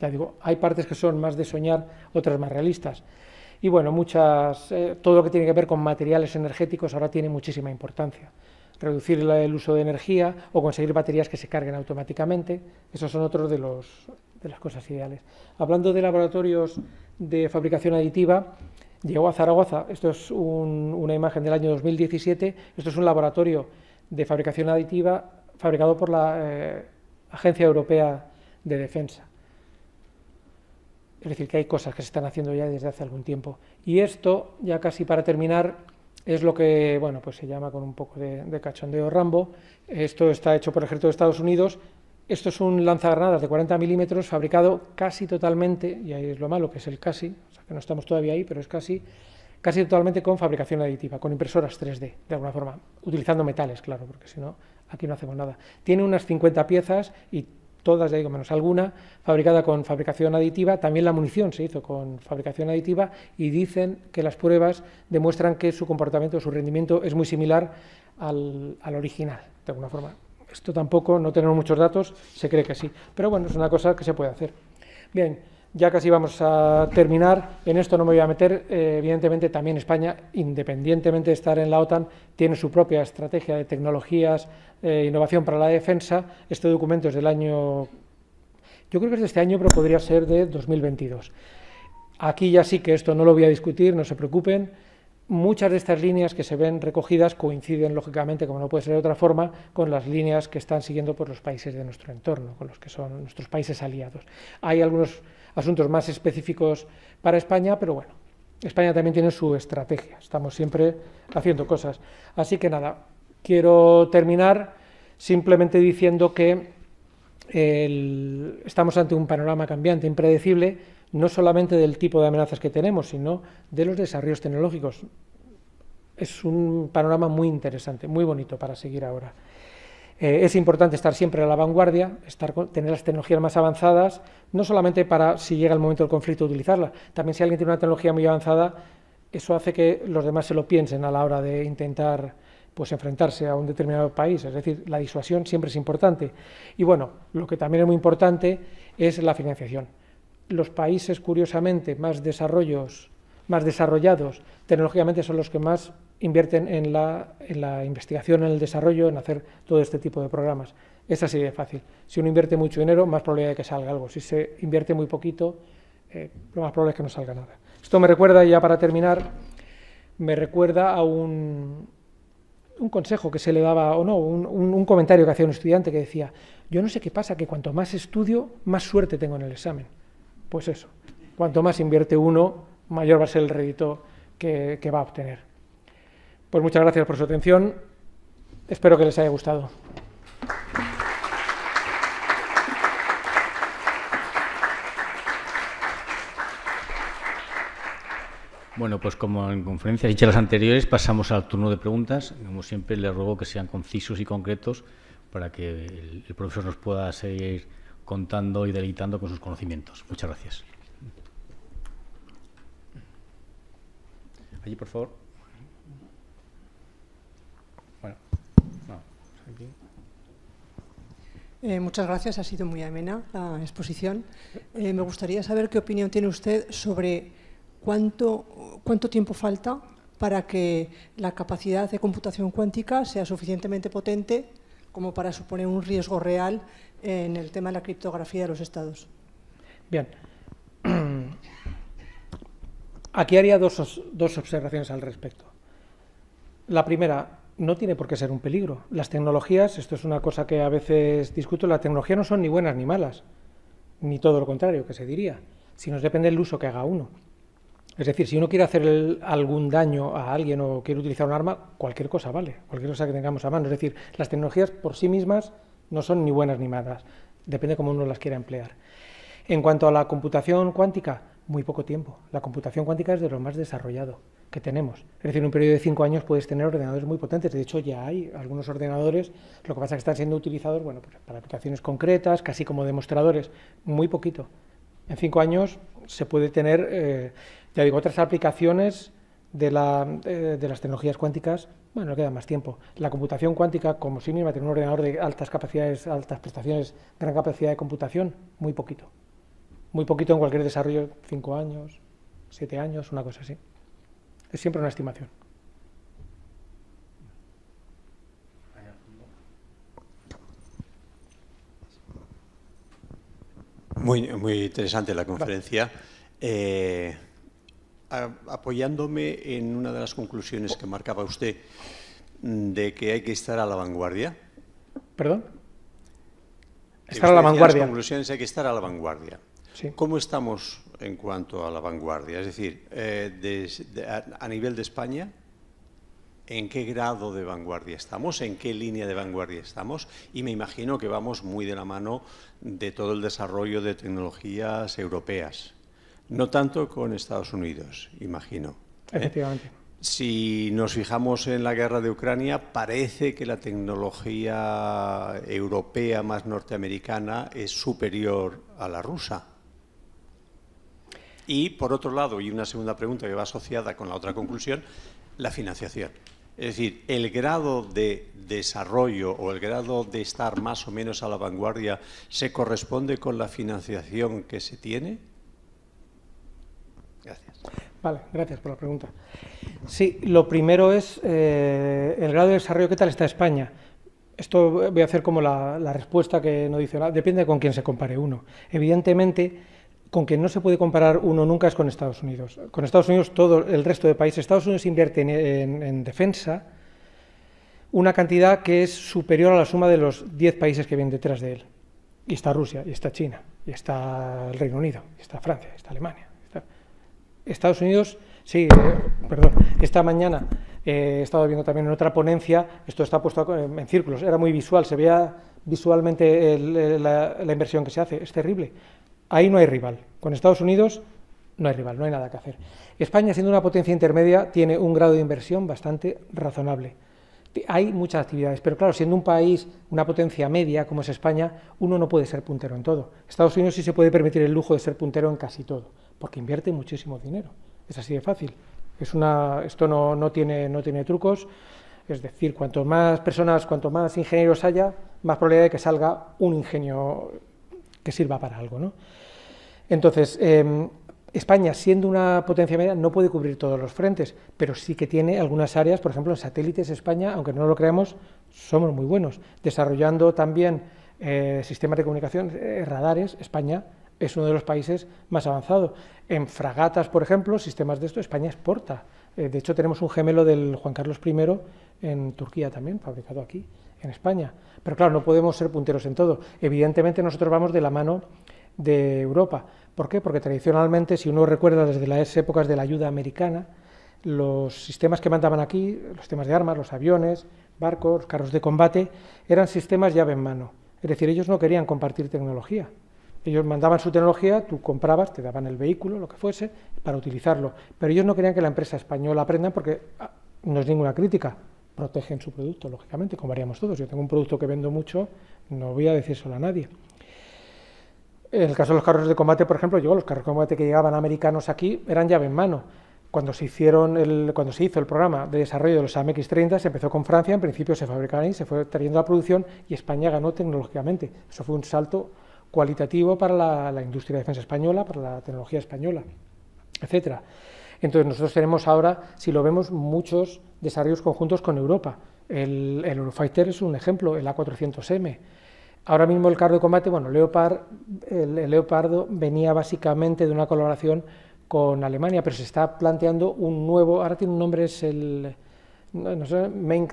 Ya digo, hay partes que son más de soñar, otras más realistas. Y bueno, todo lo que tiene que ver con materiales energéticos ahora tiene muchísima importancia. Reducir el uso de energía o conseguir baterías que se carguen automáticamente, esos son otros de las cosas ideales. Hablando de laboratorios de fabricación aditiva, llegó a Zaragoza, esto es una imagen del año 2017, esto es un laboratorio de fabricación aditiva fabricado por la Agencia Europea de Defensa. Es decir, que hay cosas que se están haciendo ya desde hace algún tiempo. Y esto, ya casi para terminar, es lo que bueno, pues se llama con un poco de cachondeo Rambo. Esto está hecho por el Ejército de Estados Unidos. Esto es un lanzagranadas de 40 milímetros fabricado casi totalmente, y ahí es lo malo, que es el casi, o sea que no estamos todavía ahí, pero es casi totalmente con fabricación aditiva, con impresoras 3D, de alguna forma, utilizando metales, claro, porque si no, aquí no hacemos nada. Tiene unas 50 piezas y todas, ya digo, menos alguna, fabricada con fabricación aditiva. También la munición se hizo con fabricación aditiva y dicen que las pruebas demuestran que su comportamiento, su rendimiento es muy similar al original, de alguna forma. Esto tampoco, no tenemos muchos datos, se cree que sí, pero bueno, es una cosa que se puede hacer. Bien, ya casi vamos a terminar, en esto no me voy a meter, evidentemente también España, independientemente de estar en la OTAN, tiene su propia estrategia de tecnologías, innovación para la defensa. Este documento es del año, yo creo que es de este año, pero podría ser de 2022. Aquí ya sí que esto no lo voy a discutir, no se preocupen. Muchas de estas líneas que se ven recogidas coinciden, lógicamente, como no puede ser de otra forma, con las líneas que están siguiendo por los países de nuestro entorno, con los que son nuestros países aliados. Hay algunos asuntos más específicos para España, pero bueno, España también tiene su estrategia, estamos siempre haciendo cosas. Así que nada, quiero terminar simplemente diciendo que estamos ante un panorama cambiante, impredecible, no solamente del tipo de amenazas que tenemos, sino de los desarrollos tecnológicos. Es un panorama muy interesante, muy bonito para seguir ahora. Es importante estar siempre a la vanguardia, tener las tecnologías más avanzadas, no solamente para, si llega el momento del conflicto, utilizarlas. También si alguien tiene una tecnología muy avanzada, eso hace que los demás se lo piensen a la hora de intentar pues, enfrentarse a un determinado país. Es decir, la disuasión siempre es importante. Y bueno, lo que también es muy importante es la financiación. Los países, curiosamente, más desarrollados tecnológicamente son los que más invierten en la investigación, en el desarrollo, en hacer todo este tipo de programas. Es así de fácil. Si uno invierte mucho dinero, más probabilidad de que salga algo. Si se invierte muy poquito, lo más probable es que no salga nada. Esto me recuerda, ya para terminar, me recuerda a un consejo que se le daba, o no, un comentario que hacía un estudiante que decía: yo no sé qué pasa, que cuanto más estudio, más suerte tengo en el examen. Pues eso, cuanto más invierte uno, mayor va a ser el rédito que va a obtener. Pues muchas gracias por su atención, espero que les haya gustado. Bueno, pues como en conferencias y charlas anteriores, pasamos al turno de preguntas. Como siempre, les ruego que sean concisos y concretos para que el profesor nos pueda seguir contando y deleitando con sus conocimientos. Muchas gracias. Allí, por favor. Bueno, no, aquí. Muchas gracias, ha sido muy amena la exposición. Me gustaría saber qué opinión tiene usted sobre cuánto tiempo falta para que la capacidad de computación cuántica sea suficientemente potente como para suponer un riesgo real en el tema de la criptografía de los estados. Bien. Aquí haría dos observaciones al respecto. La primera, no tiene por qué ser un peligro. Las tecnologías, esto es una cosa que a veces discuto, las tecnologías no son ni buenas ni malas, ni todo lo contrario, que se diría, sino depende del uso que haga uno. Es decir, si uno quiere hacer algún daño a alguien o quiere utilizar un arma, cualquier cosa vale, cualquier cosa que tengamos a mano. Es decir, las tecnologías por sí mismas no son ni buenas ni malas, depende cómo uno las quiera emplear. En cuanto a la computación cuántica, muy poco tiempo. La computación cuántica es de lo más desarrollado que tenemos. Es decir, en un periodo de 5 años puedes tener ordenadores muy potentes. De hecho, ya hay algunos ordenadores, lo que pasa es que están siendo utilizados pues, para aplicaciones concretas, casi como demostradores, muy poquito. En 5 años se puede tener, ya digo, otras aplicaciones de las tecnologías cuánticas, bueno, no queda más tiempo. La computación cuántica, como sí misma, tiene un ordenador de altas capacidades, altas prestaciones, gran capacidad de computación, muy poquito. Muy poquito en cualquier desarrollo, 5 años, 7 años, una cosa así. Es siempre una estimación. Muy interesante la conferencia. Apoyándome en una de las conclusiones que marcaba usted de que hay que estar a la vanguardia. ¿Perdón? Estar a la vanguardia. Las conclusiones hay que estar a la vanguardia. Sí. ¿Cómo estamos en cuanto a la vanguardia? Es decir, a nivel de España, ¿en qué grado de vanguardia estamos? ¿En qué línea de vanguardia estamos? Y me imagino que vamos muy de la mano de todo el desarrollo de tecnologías europeas. No tanto con Estados Unidos, imagino. Efectivamente. Si nos fijamos en la guerra de Ucrania, parece que la tecnología europea más norteamericana es superior a la rusa. Y, por otro lado, y una segunda pregunta que va asociada con la otra conclusión, la financiación. Es decir, el grado de desarrollo o el grado de estar más o menos a la vanguardia ¿se corresponde con la financiación que se tiene? Gracias. Vale, gracias por la pregunta. Sí, lo primero es el grado de desarrollo. ¿Qué tal está España? Esto voy a hacer como la respuesta que no dice nada. Depende con quién se compare uno. Evidentemente, con quien no se puede comparar uno nunca es con Estados Unidos. Con Estados Unidos, todo el resto de países. Estados Unidos invierte en defensa una cantidad que es superior a la suma de los 10 países que vienen detrás de él. Y está Rusia, y está China, y está el Reino Unido, y está Francia, y está Alemania. Estados Unidos, sí, perdón, esta mañana he estado viendo también en otra ponencia, esto está puesto en círculos, era muy visual, se veía visualmente la inversión que se hace, es terrible. Ahí no hay rival, con Estados Unidos no hay rival, no hay nada que hacer. España, siendo una potencia intermedia, tiene un grado de inversión bastante razonable. Hay muchas actividades, pero claro, siendo un país, una potencia media como es España, uno no puede ser puntero en todo. Estados Unidos sí se puede permitir el lujo de ser puntero en casi todo, porque invierte muchísimo dinero. Es así de fácil. Esto no tiene trucos. Es decir, cuanto más personas, cuanto más ingenieros haya, más probabilidad de que salga un ingenio que sirva para algo, ¿no? Entonces, España, siendo una potencia media, no puede cubrir todos los frentes, pero sí que tiene algunas áreas, por ejemplo, en satélites España, aunque no lo creamos, somos muy buenos. Desarrollando también sistemas de comunicación, radares, España es uno de los países más avanzados. En fragatas, por ejemplo, sistemas de esto, España exporta. De hecho, tenemos un gemelo del Juan Carlos I en Turquía también, fabricado aquí, en España. Pero claro, no podemos ser punteros en todo. Evidentemente, nosotros vamos de la mano de Europa. ¿Por qué? Porque tradicionalmente, si uno recuerda desde las épocas de la ayuda americana, los sistemas que mandaban aquí, los sistemas de armas, los aviones, barcos, carros de combate, eran sistemas llave en mano. Es decir, ellos no querían compartir tecnología. Ellos mandaban su tecnología, tú comprabas, te daban el vehículo, lo que fuese, para utilizarlo. Pero ellos no querían que la empresa española aprenda porque no es ninguna crítica. Protegen su producto, lógicamente, como haríamos todos. Yo tengo un producto que vendo mucho, no voy a decírselo a nadie. En el caso de los carros de combate, por ejemplo, los carros de combate que llegaban americanos aquí eran llave en mano. Cuando se hizo el programa de desarrollo de los AMX-30, se empezó con Francia, en principio se fabricaban ahí, se fue trayendo la producción y España ganó tecnológicamente. Eso fue un salto cualitativo para la industria de defensa española, para la tecnología española, etcétera. Entonces nosotros tenemos ahora, si lo vemos, muchos desarrollos conjuntos con Europa. El Eurofighter es un ejemplo, el A400M. Ahora mismo el carro de combate, bueno, el Leopardo venía básicamente de una colaboración con Alemania, pero se está planteando un nuevo, ahora tiene un nombre, es el, no sé, Main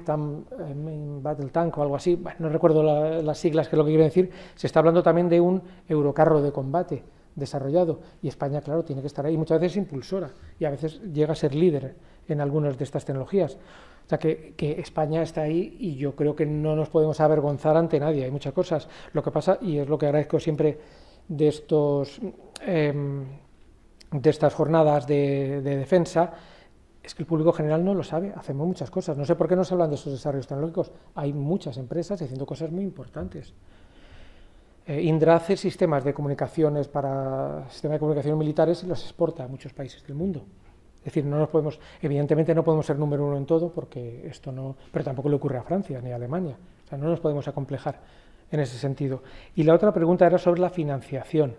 Battle Tank o algo así, bueno, no recuerdo las siglas, que es lo que quiero decir. Se está hablando también de un Eurocarro de combate desarrollado, y España, claro, tiene que estar ahí, muchas veces impulsora, y a veces llega a ser líder en algunas de estas tecnologías. O sea que España está ahí y yo creo que no nos podemos avergonzar ante nadie, hay muchas cosas. Lo que pasa, y es lo que agradezco siempre de estas jornadas de defensa, es que el público general no lo sabe, hacemos muchas cosas. No sé por qué no se hablan de esos desarrollos tecnológicos. Hay muchas empresas haciendo cosas muy importantes. Indra hace sistemas de comunicaciones militares y los exporta a muchos países del mundo. Es decir, evidentemente no podemos ser número uno en todo, porque esto no, pero tampoco le ocurre a Francia ni a Alemania. O sea, no nos podemos acomplejar en ese sentido. Y la otra pregunta era sobre la financiación.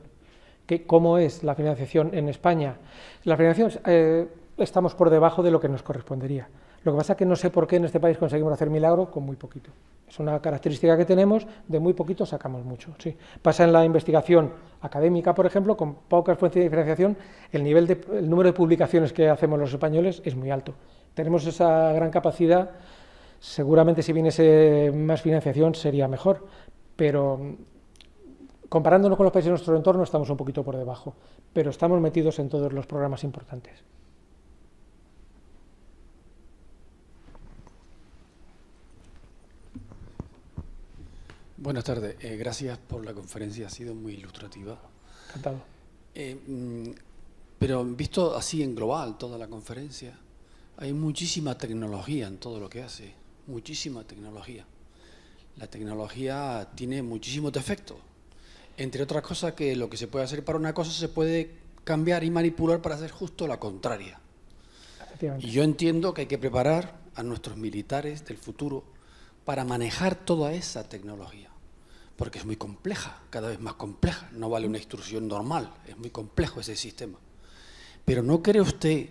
¿Cómo es la financiación en España? La financiación, estamos por debajo de lo que nos correspondería. Lo que pasa es que no sé por qué en este país conseguimos hacer milagro con muy poquito. Es una característica que tenemos, de muy poquito sacamos mucho. Sí. Pasa en la investigación académica, por ejemplo, con pocas fuentes de financiación, el número de publicaciones que hacemos los españoles es muy alto. Tenemos esa gran capacidad, seguramente si viniese más financiación sería mejor, pero comparándonos con los países de nuestro entorno estamos un poquito por debajo, pero estamos metidos en todos los programas importantes. Buenas tardes, gracias por la conferencia, ha sido muy ilustrativa. Encantado. Pero visto así en global toda la conferencia, hay muchísima tecnología en todo lo que hace, muchísima tecnología. La tecnología tiene muchísimos defectos, entre otras cosas que lo que se puede hacer para una cosa se puede cambiar y manipular para hacer justo la contraria. Y yo entiendo que hay que preparar a nuestros militares del futuro para manejar toda esa tecnología, porque es muy compleja, cada vez más compleja, no vale una instrucción normal, es muy complejo ese sistema. Pero ¿no cree usted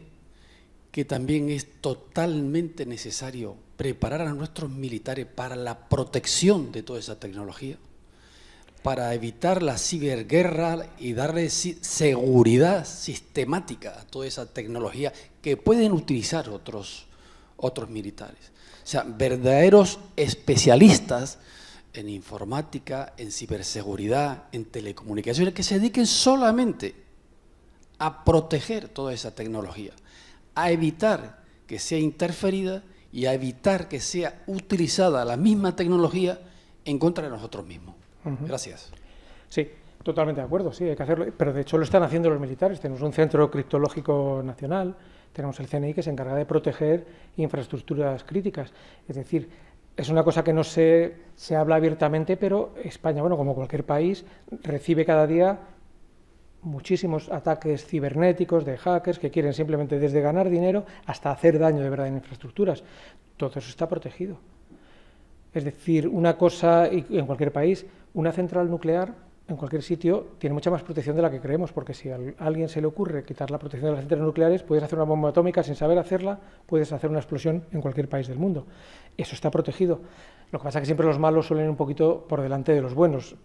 que también es totalmente necesario preparar a nuestros militares para la protección de toda esa tecnología, para evitar la ciberguerra y darle seguridad sistemática a toda esa tecnología que pueden utilizar otros militares? O sea, verdaderos especialistas en informática, en ciberseguridad, en telecomunicaciones, que se dediquen solamente a proteger toda esa tecnología, a evitar que sea interferida y a evitar que sea utilizada la misma tecnología en contra de nosotros mismos. Gracias. Sí, Totalmente de acuerdo, sí, hay que hacerlo, pero de hecho lo están haciendo los militares. Tenemos un centro criptológico nacional, tenemos el CNI que se encarga de proteger infraestructuras críticas. Es decir, es una cosa que no se habla abiertamente, pero España, bueno, como cualquier país, recibe cada día muchísimos ataques cibernéticos de hackers que quieren simplemente desde ganar dinero hasta hacer daño de verdad en infraestructuras. Todo eso está protegido. Es decir, una cosa, y en cualquier país, una central nuclear en cualquier sitio tiene mucha más protección de la que creemos, porque si a alguien se le ocurre quitar la protección de las centrales nucleares, puedes hacer una bomba atómica sin saber hacerla, puedes hacer una explosión en cualquier país del mundo. Eso está protegido. Lo que pasa es que siempre los malos suelen ir un poquito por delante de los buenos,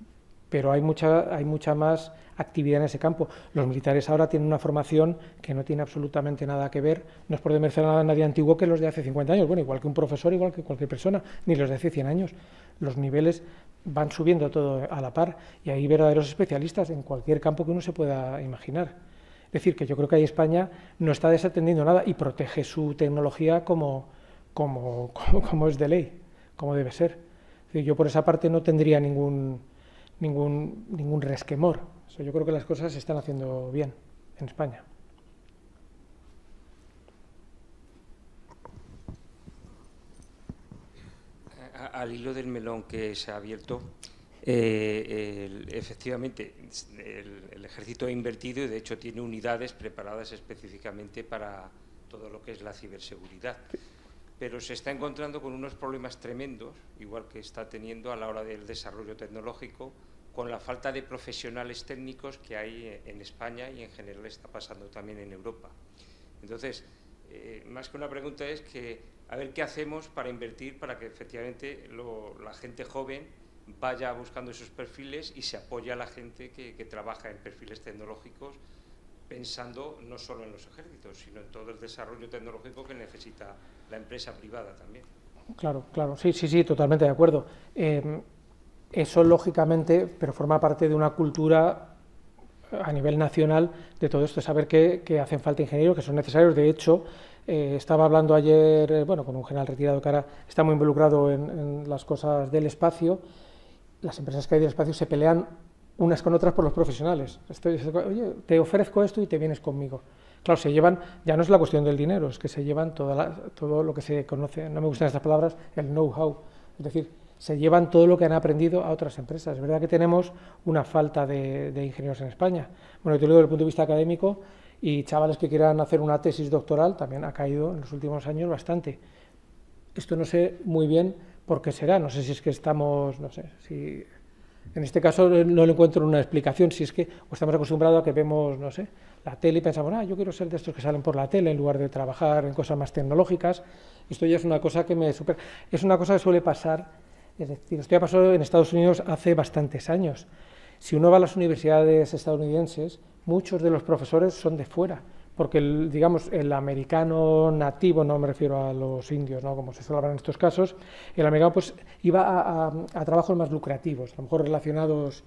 pero hay mucha más actividad en ese campo. Los militares ahora tienen una formación que no tiene absolutamente nada que ver, no es por demerecer a nadie antiguo, que los de hace 50 años, bueno, igual que un profesor, igual que cualquier persona, ni los de hace 100 años. Los niveles van subiendo todo a la par y hay verdaderos especialistas en cualquier campo que uno se pueda imaginar. Es decir, que yo creo que ahí España no está desatendiendo nada y protege su tecnología como es de ley, como debe ser. Es decir, yo por esa parte no tendría ningún resquemor. O sea, yo creo que las cosas se están haciendo bien en España. Al hilo del melón que se ha abierto, efectivamente, el ejército ha invertido y de hecho tiene unidades preparadas específicamente para todo lo que es la ciberseguridad. Pero se está encontrando con unos problemas tremendos, igual que está teniendo a la hora del desarrollo tecnológico, con la falta de profesionales técnicos que hay en España y en general está pasando también en Europa. Entonces, más que una pregunta es que a ver qué hacemos para invertir para que efectivamente la gente joven vaya buscando esos perfiles y se apoye a la gente que trabaja en perfiles tecnológicos, pensando no solo en los ejércitos, sino en todo el desarrollo tecnológico que necesita la empresa privada también. Claro, sí, totalmente de acuerdo. Eso lógicamente, pero forma parte de una cultura a nivel nacional de todo esto, saber que hacen falta ingenieros, que son necesarios. De hecho, estaba hablando ayer con un general retirado que ahora está muy involucrado en las cosas del espacio. Las empresas que hay del espacio se pelean unas con otras por los profesionales. Oye, te ofrezco esto y te vienes conmigo. Claro, se llevan, ya no es la cuestión del dinero, es que se llevan todo lo que se conoce, no me gustan estas palabras, el know-how. Es decir, se llevan todo lo que han aprendido a otras empresas. Es verdad que tenemos una falta de ingenieros en España. Bueno, te lo digo desde el punto de vista académico, y chavales que quieran hacer una tesis doctoral también ha caído en los últimos años bastante. Esto no sé muy bien por qué será, no sé si es que estamos, no sé, si en este caso no le encuentro una explicación, si es que estamos acostumbrados a que vemos, no sé, la tele y pensamos, yo quiero ser de estos que salen por la tele en lugar de trabajar en cosas más tecnológicas. Esto ya es una cosa que es una cosa que suele pasar, es decir, esto ya pasó en Estados Unidos hace bastantes años. Si uno va a las universidades estadounidenses, muchos de los profesores son de fuera, porque el americano nativo, no me refiero a los indios, ¿no?, como se suele hablar en estos casos, el americano pues iba a trabajos más lucrativos, a lo mejor relacionados,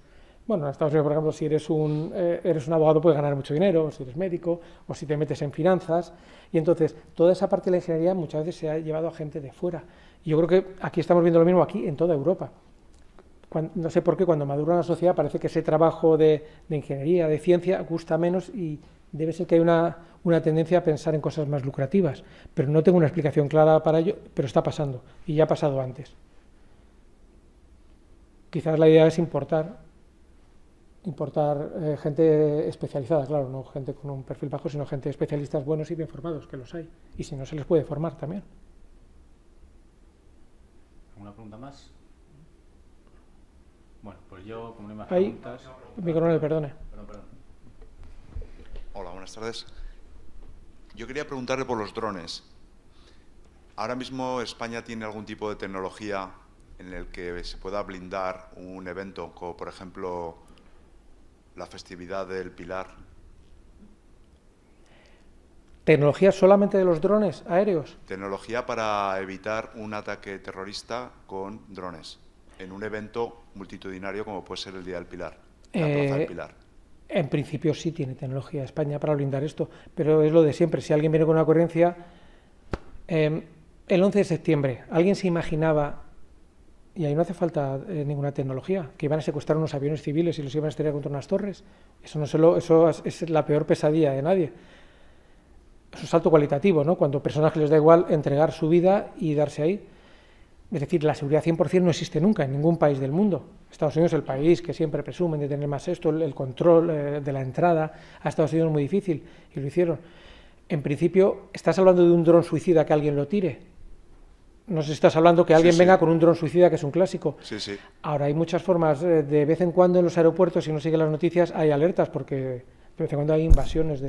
en Estados Unidos, por ejemplo, si eres un abogado puedes ganar mucho dinero, o si eres médico, o si te metes en finanzas, y entonces toda esa parte de la ingeniería muchas veces se ha llevado a gente de fuera. Y yo creo que aquí estamos viendo lo mismo aquí en toda Europa. No sé por qué cuando madura una sociedad parece que ese trabajo de ingeniería, de ciencia, gusta menos y debe ser que hay una tendencia a pensar en cosas más lucrativas, pero no tengo una explicación clara para ello, pero está pasando y ya ha pasado antes. Quizás la idea es importar gente especializada, claro, no gente con un perfil bajo, sino gente especialistas buenos y bien formados, que los hay, y si no se les puede formar también. ¿Alguna pregunta más? Bueno, pues yo, como no hay más Ahí, preguntas... mi coronel, perdone. Perdón. Hola, buenas tardes. Yo quería preguntarle por los drones. Ahora mismo España tiene algún tipo de tecnología en el que se pueda blindar un evento, como por ejemplo la festividad del Pilar. ¿Tecnología solamente de los drones aéreos? Tecnología para evitar un ataque terrorista con drones en un evento multitudinario como puede ser el Día del Pilar, la Plaza del Pilar. En principio sí tiene tecnología España para blindar esto, pero es lo de siempre. Si alguien viene con una ocurrencia, el 11 de septiembre, ¿alguien se imaginaba, y ahí no hace falta ninguna tecnología, que iban a secuestrar unos aviones civiles y los iban a estrellar contra unas torres. Eso es la peor pesadilla de nadie. Es un salto cualitativo, ¿no? Cuando personas que les da igual entregar su vida y darse ahí. Es decir, la seguridad 100% no existe nunca en ningún país del mundo. Estados Unidos es el país que siempre presumen de tener más esto, el control de la entrada a Estados Unidos es muy difícil, y lo hicieron. En principio, ¿estás hablando de un dron suicida que alguien lo tire? No sé si estás hablando que alguien venga con un dron suicida, que es un clásico. Sí, sí. Ahora, hay muchas formas. De vez en cuando en los aeropuertos, si uno sigue las noticias, hay alertas, porque de vez en cuando hay invasiones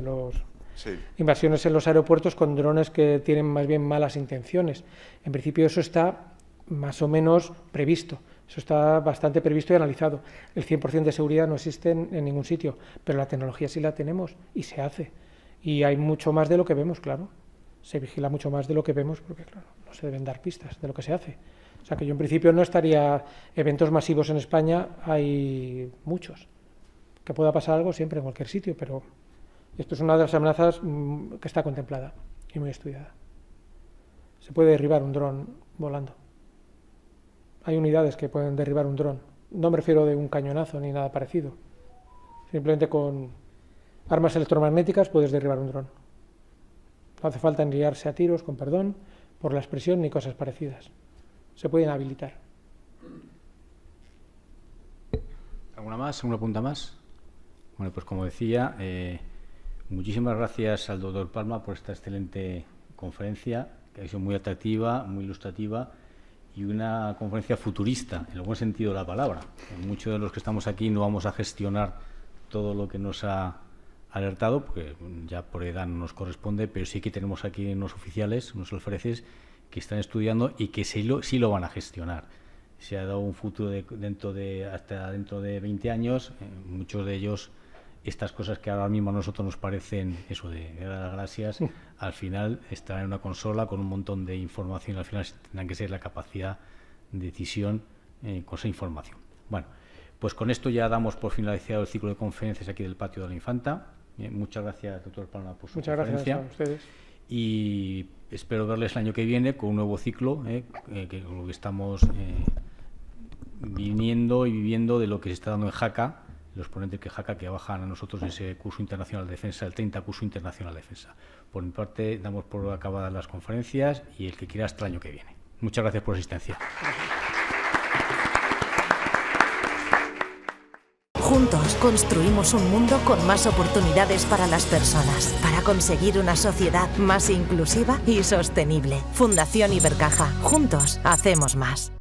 invasiones en los aeropuertos con drones que tienen más bien malas intenciones. En principio eso está más o menos previsto, eso está bastante previsto y analizado. El 100% de seguridad no existe en ningún sitio, pero la tecnología sí la tenemos y se hace. Y hay mucho más de lo que vemos, claro. Se vigila mucho más de lo que vemos porque, claro, no se deben dar pistas de lo que se hace. O sea que yo en principio no estaría... Eventos masivos en España hay muchos. Que pueda pasar algo siempre en cualquier sitio, pero esto es una de las amenazas que está contemplada y muy estudiada. Se puede derribar un dron volando. Hay unidades que pueden derribar un dron. No me refiero de un cañonazo ni nada parecido. Simplemente con armas electromagnéticas puedes derribar un dron. No hace falta enliarse a tiros, con perdón, por la expresión, ni cosas parecidas. Se pueden habilitar. ¿Alguna más? ¿Alguna pregunta más? Bueno, pues como decía, muchísimas gracias al doctor Palma por esta excelente conferencia, que ha sido muy atractiva, muy ilustrativa y una conferencia futurista, en el buen sentido de la palabra. Muchos de los que estamos aquí no vamos a gestionar todo lo que nos ha alertado, porque ya por edad no nos corresponde, pero sí que tenemos aquí unos oficiales, unos alféreces, que están estudiando y que sí lo van a gestionar. Se ha dado un futuro hasta dentro de 20 años, muchos de ellos, estas cosas que ahora mismo a nosotros nos parecen eso de dar las gracias, al final estarán en una consola con un montón de información, al final tendrán que ser la capacidad de decisión con esa información. Bueno, pues con esto ya damos por finalizado el ciclo de conferencias aquí del Patio de la Infanta. Muchas gracias, doctor Palma, por su conferencia. Muchas gracias a ustedes. Y espero verles el año que viene con un nuevo ciclo, que con lo que estamos viniendo y viviendo de lo que se está dando en Jaca, los ponentes que Jaca que bajan a nosotros ese curso internacional de defensa, el 30 curso internacional de defensa. Por mi parte, damos por acabadas las conferencias y el que quiera hasta el año que viene. Muchas gracias por la asistencia. Juntos construimos un mundo con más oportunidades para las personas, para conseguir una sociedad más inclusiva y sostenible. Fundación Ibercaja. Juntos hacemos más.